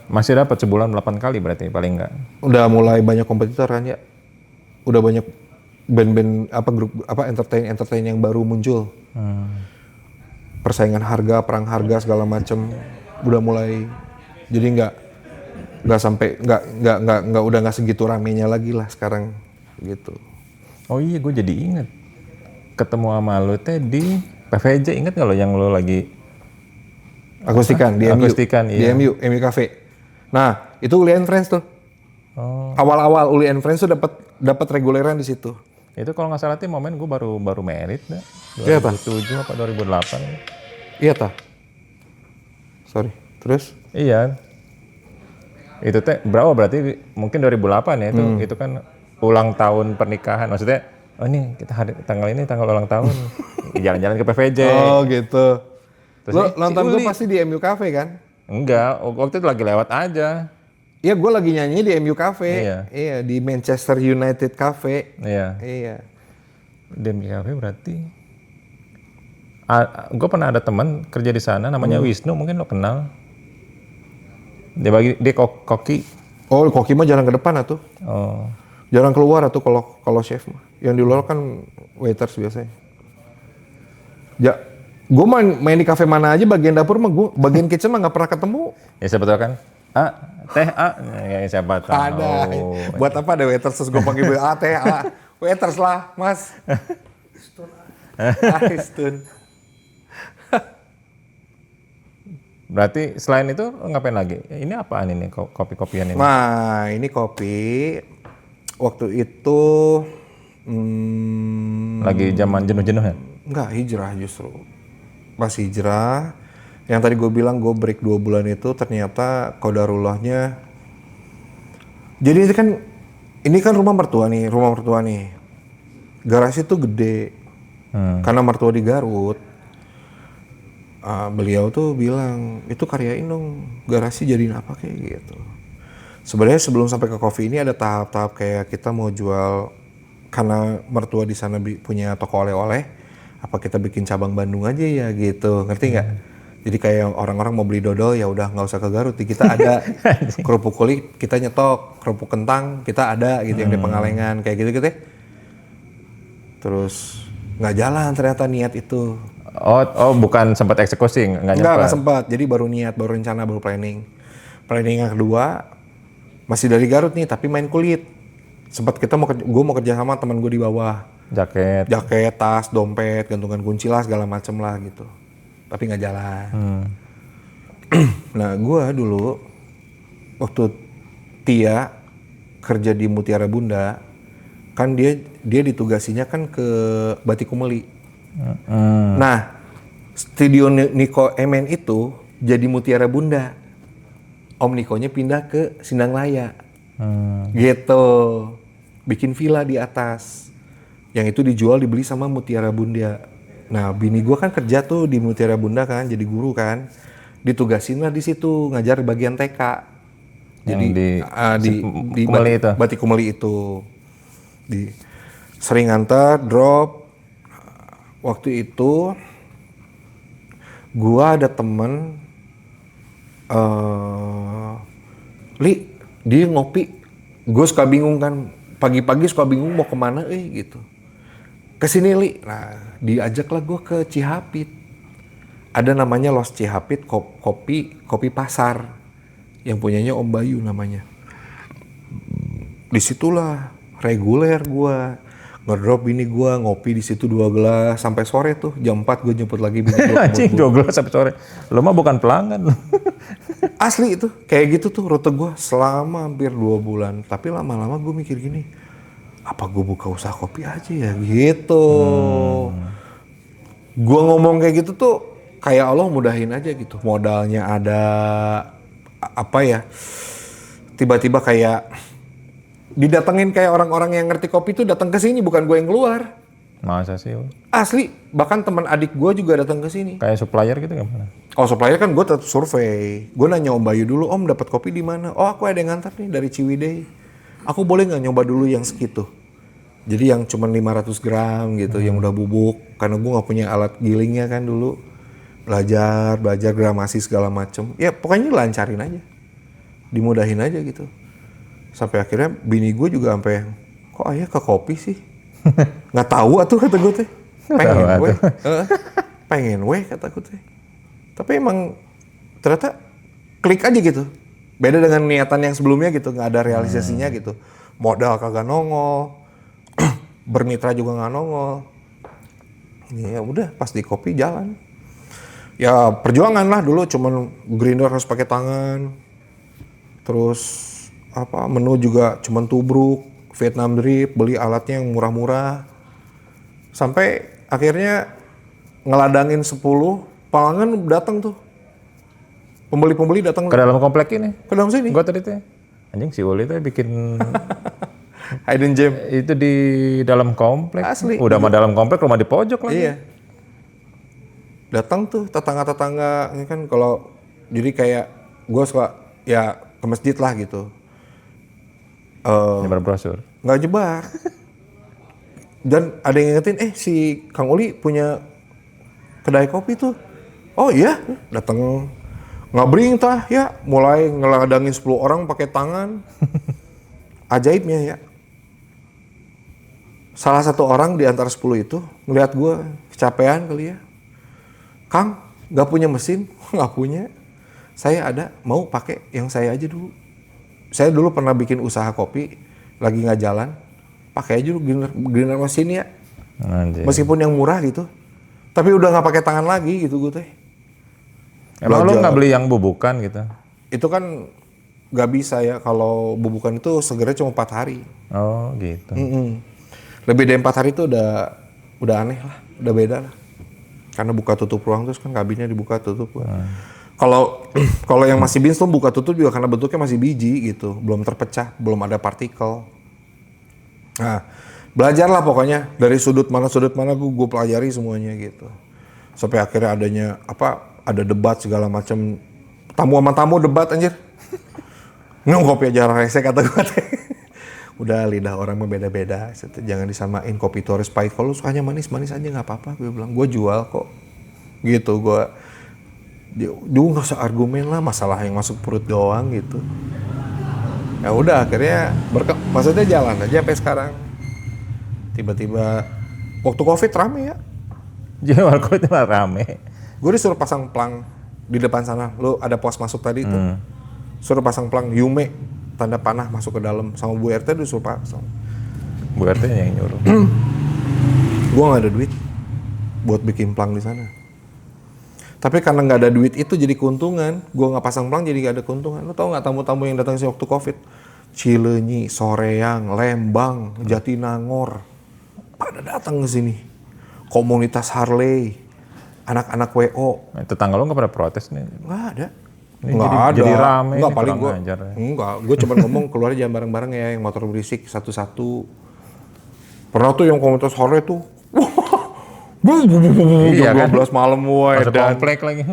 masih dapat sebulan 8 kali berarti paling nggak? Udah mulai banyak kompetitor kan ya. Udah banyak band-band grup entertain yang baru muncul. Persaingan harga, perang harga segala macem udah mulai, jadi udah nggak segitu ramenya lagi lah sekarang gitu. Oh iya, gue jadi inget ketemu sama lo teh di PVJ, inget nggak lo yang lo lagi akustikan di MU, di iya. MU Cafe. Nah itu Uli and Friends tuh. Awal-awal Uli and Friends tuh dapat reguleran di situ. Itu kalau nggak salah tuh momen gue baru merit dah. Iya, 2007 apa 2008. Iya tah. Sorry. Terus? Iya. Itu teh berapa berarti? Mungkin 2008 ya itu kan ulang tahun pernikahan. Maksudnya, oh ini kita tanggal ulang tahun. Jalan-jalan ke PVJ. Oh gitu. Terus Lo nonton gue pasti di MU Cafe kan? Enggak, waktu itu lagi lewat aja. Iya, gue lagi nyanyi di MU Cafe. Iya. Di Manchester United Cafe. Iya. Di MU Cafe berarti. Gue pernah ada teman kerja di sana namanya Wisnu, mungkin lo kenal. Dia koki. Oh, koki mah jarang ke depan atuh. Oh. Jarang keluar atuh kalau chef mah. Yang di luar kan waiters biasanya. Ya, gue main di kafe mana aja bagian dapur mah bagian kitchen mah nggak pernah ketemu. Ya siapa tahu kan? Teh ya siapa tahu. Ada. Buat apa ada waiters terus gue panggil teh waiters lah, Mas. Stun. Berarti selain itu lo ngapain lagi? Ini apaan ini kopi-kopian ini? Nah, ini kopi waktu itu lagi zaman jenuh-jenuh ya? Enggak, hijrah justru. Pas hijrah, yang tadi gue bilang gue break 2 bulan itu ternyata qadarullahnya. Jadi ini kan rumah mertua nih. Garasi tuh gede. Karena mertua di Garut. Beliau tuh bilang, itu karyain dong, garasi jadiin apa kayak gitu. Sebenarnya sebelum sampai ke kopi ini ada tahap-tahap kayak kita mau jual, karena mertua di sana punya toko oleh-oleh, apa kita bikin cabang Bandung aja ya gitu, ngerti nggak? Jadi kayak orang-orang mau beli dodol ya udah nggak usah ke Garut, kita ada kerupuk kulit kita nyetok, kerupuk kentang kita ada gitu yang di Pengalengan kayak gitu. Terus nggak jalan ternyata niat itu. Oh bukan sempat eksekusi, nggak sempat. Jadi baru niat, baru rencana, baru planning. Planning yang kedua masih dari Garut nih, tapi main kulit. Sempat gue mau kerja sama teman gue di bawah. Jaket, tas, dompet, gantungan kunci lah segala macem lah gitu. Tapi nggak jalan. Nah gue dulu waktu Tia kerja di Mutiara Bunda, kan dia ditugasinya kan ke Batikumeli. Nah, studio Niko MN itu jadi Mutiara Bunda. Om Nikonya pindah ke Sindang Laya. Gitu. Bikin villa di atas. Yang itu dibeli sama Mutiara Bunda. Nah, bini gua kan kerja tuh di Mutiara Bunda kan, jadi guru kan. Ditugasin lah di situ ngajar bagian TK. Jadi di Batikumeli itu. Sering nganter, drop. Waktu itu gua ada temen dia ngopi, gue suka bingung kan, pagi-pagi suka bingung mau kemana gitu. Kesini Li, nah diajaklah gue ke Cihapit. Ada namanya Los Cihapit kopi pasar, yang punyanya Om Bayu namanya. Disitulah reguler gue ngedrop bini gue ngopi di situ 2 gelas sampai sore tuh, jam 4 gue jemput lagi bini gue. Anjing 2 gelas sampai sore. Lo mah bukan pelanggan. Asli itu, kayak gitu tuh rute gue selama hampir 2 bulan. Tapi lama-lama gue mikir gini, apa gue buka usaha kopi aja ya gitu. Gue ngomong kayak gitu tuh kayak Allah mudahin aja gitu. Modalnya ada, apa ya, tiba-tiba kayak didatengin kayak orang-orang yang ngerti kopi tuh datang ke sini, bukan gue yang keluar. Masa sih? Asli, bahkan teman adik gue juga datang ke sini. Kayak supplier gitu gimana? Oh supplier kan gue tetap survei. Gue nanya Om Bayu dulu, Om dapat kopi di mana? Oh aku ada yang ngantar nih dari Ciwidey. Aku boleh nggak nyoba dulu yang segitu? Jadi yang cuma 500 gram gitu, yang udah bubuk. Karena gue nggak punya alat gilingnya kan dulu. Belajar gramasi segala macem. Ya pokoknya lancarin aja, dimudahin aja gitu. Sampai akhirnya bini gue juga sampai, kok ayah ke kopi sih? Nggak tahu atuh kata gue teh. Pengen weh kata gue teh. Tapi emang ternyata klik aja gitu. Beda dengan niatan yang sebelumnya gitu, nggak ada realisasinya gitu. Modal kagak nongol, bermitra juga nggak nongol. Ya udah pas di kopi jalan. Ya perjuangan lah dulu, cuman grinder harus pakai tangan. Terus apa menu juga cuman tubruk, Vietnam drip, beli alatnya yang murah-murah. Sampai akhirnya ngeladangin 10, pelanggan datang tuh. Pembeli-pembeli datang Ke dalam komplek ini? ke dalam sini. Gua tadi tuh, anjing si Uli tuh bikin Hidden gem. itu di dalam komplek. Asli. Udah mah dalam komplek, rumah di pojok lagi. Iya. Datang tuh tetangga-tetangga, ini kan kalau jadi kayak gue suka ya ke masjid lah gitu. Nyebar brosur. Nggak jebak. Dan ada yang ngingetin, si Kang Uli punya kedai kopi tuh. Oh iya, datang ngabring tah ya, mulai ngeladangin 10 orang pakai tangan. Ajaibnya ya. Salah satu orang di antara 10 itu ngeliat gue kecapean kali ya. Kang, nggak punya mesin? Nggak punya. Saya ada, mau pakai yang saya aja dulu. Saya dulu pernah bikin usaha kopi, lagi nggak jalan, pakai aja dulu grinder mesin ya. Anjir. Meskipun yang murah gitu, tapi udah nggak pakai tangan lagi gitu gue teh. Emang lo Belajar. nggak beli yang bubukan gitu? Itu kan nggak bisa ya, kalau bubukan itu segernya cuma 4 hari. Oh gitu. Lebih dari 4 hari itu udah aneh lah, udah beda lah. Karena buka tutup ruang terus kan kabinnya dibuka tutup. Kalau yang masih beans tuh buka tutup juga karena bentuknya masih biji gitu, belum terpecah, belum ada partikel. Nah, belajarlah pokoknya dari sudut mana gue pelajari semuanya gitu. Sampai akhirnya ada debat segala macam. Tamu sama tamu debat anjir. Kopi aja rese kata gue. Udah lidah orang mah beda-beda, jangan disamain, kopi itu harus pahit. Kalau sukanya manis aja nggak apa-apa, gue bilang. Gue jual kok, gitu. Dia nggak usah argumen lah, masalah yang masuk perut doang gitu. Ya udah akhirnya maksudnya jalan aja sampai sekarang. Tiba-tiba waktu COVID rame ya. Jadi warkop itu rame. Gue disuruh pasang plang di depan sana. Lu ada pos masuk tadi tuh. Suruh pasang plang Yume, tanda panah masuk ke dalam, sama Bu RT disuruh pasang. Bu RT yang nyuruh. Gue nggak ada duit buat bikin plang di sana. Tapi karena nggak ada duit itu jadi keuntungan. Gue nggak pasang plang jadi nggak ada keuntungan. Lo tau nggak tamu-tamu yang datang sih waktu COVID? Cileunyi, Soreang, Lembang, Jatinangor, pada datang ke sini. Komunitas Harley, anak-anak WO. Tetangga lo nggak pada protes nih? Nggak ada. Ini Nggak ada. jadi rame. Nggak, nih, paling kurang gue. ajar ya. Enggak, gue cuma ngomong keluar jangan bareng-bareng ya, yang motor berisik satu-satu. Pernah tuh yang komunitas Harley tuh. Iya Jam kan? 12 malam woy. Masuk komplek lagi.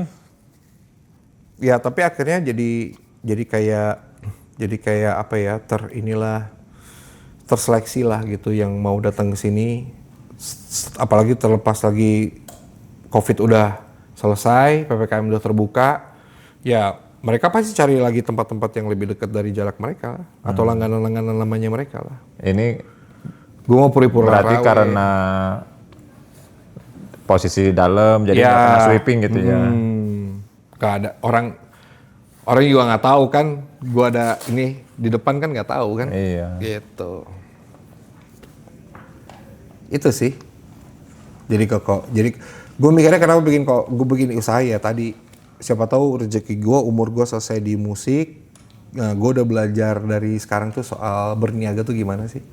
Ya tapi akhirnya jadi kayak apa ya, terseleksi lah gitu yang mau datang ke sini. Apalagi terlepas lagi COVID udah selesai, PPKM udah terbuka, ya mereka pasti cari lagi tempat-tempat yang lebih dekat dari jarak mereka lah. Atau langganan-langganan lamanya mereka lah. Ini Gue mau pura-pura berarti rawe. karena posisi di dalam jadi nggak kena sweeping gitu ya. Gak ada orang juga nggak tahu kan. Gue ada ini di depan kan nggak tahu kan. Iya. Gitu. Itu sih. Jadi gue mikirnya kenapa gue bikin usaha ya tadi. Siapa tahu rezeki gue, umur gue selesai di musik. Nah, gue udah belajar dari sekarang tuh soal berniaga tuh gimana sih.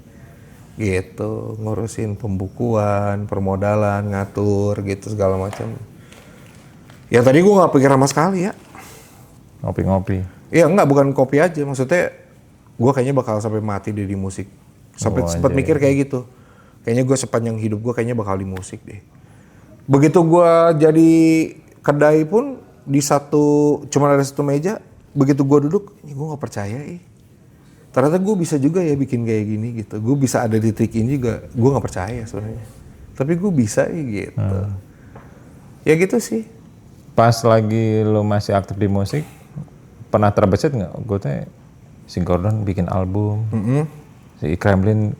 Gitu, ngurusin pembukuan, permodalan, ngatur gitu segala macam. Ya tadi gue nggak pikir sama sekali ya. Ngopi-ngopi. Iya enggak, bukan kopi aja. Maksudnya gue kayaknya bakal sampai mati deh di musik. Sempat mikir kayak gitu. Kayaknya gue sepanjang hidup gue kayaknya bakal di musik deh. Begitu gue jadi kedai pun cuma ada satu meja. Begitu gue duduk, gue nggak percaya ternyata gue bisa juga ya bikin kayak gini gitu. Gue bisa ada di trik ini juga. Gue nggak percaya sebenarnya. Tapi gue bisa gitu. Ya gitu sih. Pas lagi lo masih aktif di musik, pernah terbesit nggak? Gue teh si Gordon bikin album, si Kremlin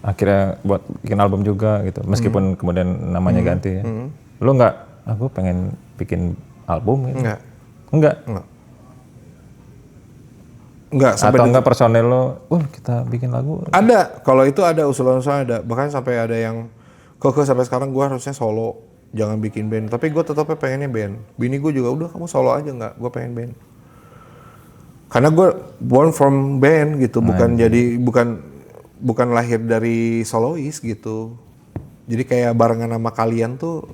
akhirnya buat bikin album juga gitu. Meskipun kemudian namanya ganti ya. Lo nggak? Aku pengen bikin album gitu. Enggak. Enggak. Atau enggak personel lo, kita bikin lagu. Ada, kalau itu ada usulan-usulan ada. Bahkan sampai ada yang sampai sekarang gue harusnya solo, jangan bikin band. Tapi gue tetapnya pengennya band. Bini gue juga udah kamu solo aja nggak, gue pengen band. Karena gue born from band gitu, bukan lahir dari solois gitu. Jadi kayak barengan sama kalian tuh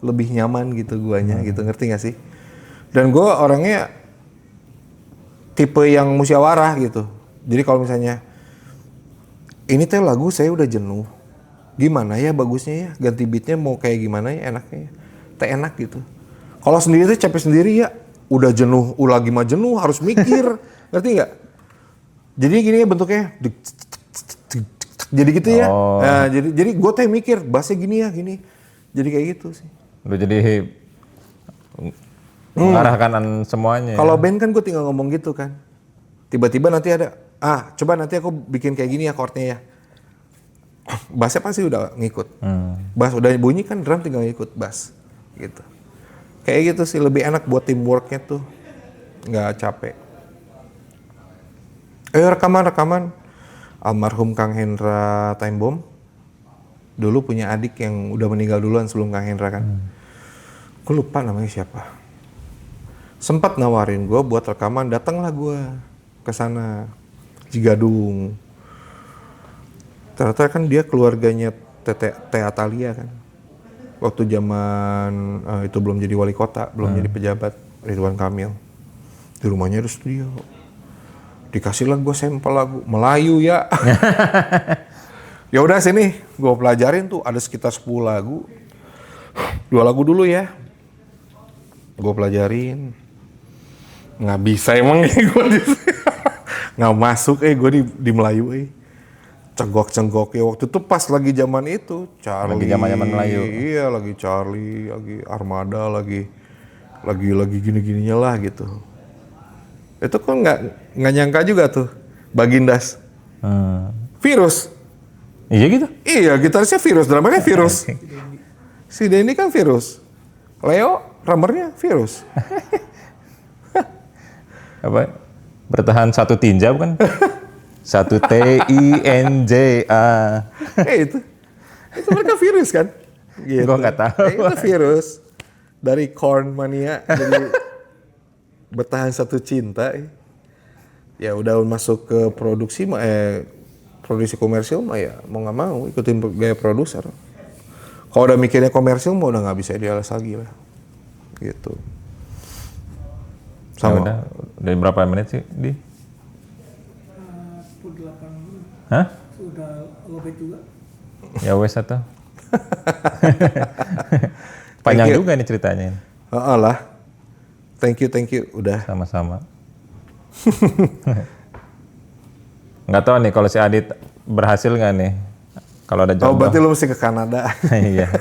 lebih nyaman gitu guanya gitu, ngerti gak sih? Dan gue orangnya tipe yang musyawarah gitu. Jadi kalau misalnya ini teh lagu saya udah jenuh, gimana ya bagusnya ya, ganti beatnya mau kayak gimana ya enaknya ya, teh enak gitu. Kalau sendiri tuh capek sendiri ya, udah jenuh, lagi mah jenuh harus mikir, ngerti nggak? Jadi gini ya bentuknya, jadi gitu ya. Nah, jadi gue teh mikir, bassnya gini ya gini, jadi kayak gitu sih. Udah jadi mengarahkan semuanya. Kalau band kan gue tinggal ngomong gitu kan. Tiba-tiba nanti ada, coba nanti aku bikin kayak gini ya chordnya ya. Bassnya pasti udah ngikut. Bass udah bunyi kan drum tinggal ngikut bass. Gitu. Kayak gitu sih, lebih enak buat teamworknya tuh. Nggak capek. Rekaman. Almarhum Kang Hendra Time Bomb. Dulu punya adik yang udah meninggal duluan sebelum Kang Hendra kan. Gue lupa namanya siapa. Sempat nawarin gue buat rekaman, datanglah gue ke sana, Cigadung. Ternyata kan dia keluarganya Teh Atalia kan. Waktu zaman itu belum jadi wali kota, belum jadi pejabat, Ridwan Kamil. Di rumahnya ada studio. Dikasihlah gue sampel lagu Melayu ya. Ya udah sini, gue pelajarin tuh ada sekitar 10 lagu. 2 lagu dulu ya. Gue pelajarin. Nggak bisa emang gue nggak masuk gue di Melayu cenggok ya waktu itu pas lagi zaman itu Charlie. Lagi zaman Melayu. Iya, lagi Charlie, lagi Armada, lagi gini-gininya lah gitu. Itu kan nggak nyangka juga tuh Bagindas. Virus. Iya gitu? Iya, gitarisnya Virus, drummernya Virus. Si Denny kan Virus. Leo, drummernya Virus. Apa? Bertahan satu tinja bukan? Satu TINJA. Itu mereka Virus kan? Gitu. Gua nggak tahu. Itu Virus. Dari Korn Mania, jadi bertahan satu cinta. Ya udah masuk ke produksi produksi komersil mah ya mau nggak mau ikutin gaya produser. Kalau udah mikirnya komersil mah udah nggak bisa idealis lagi lah, gitu. Sama. Ya udah berapa menit sih di? 48. Hah? Sudah lobet juga. Ya wes atau? Panjang juga nih ceritanya. Lah. Thank you, udah. Sama-sama. Nggak tahu nih kalau si Adit berhasil nggak nih? Kalau ada jodoh. Oh, berarti lu mesti ke Kanada. Iya.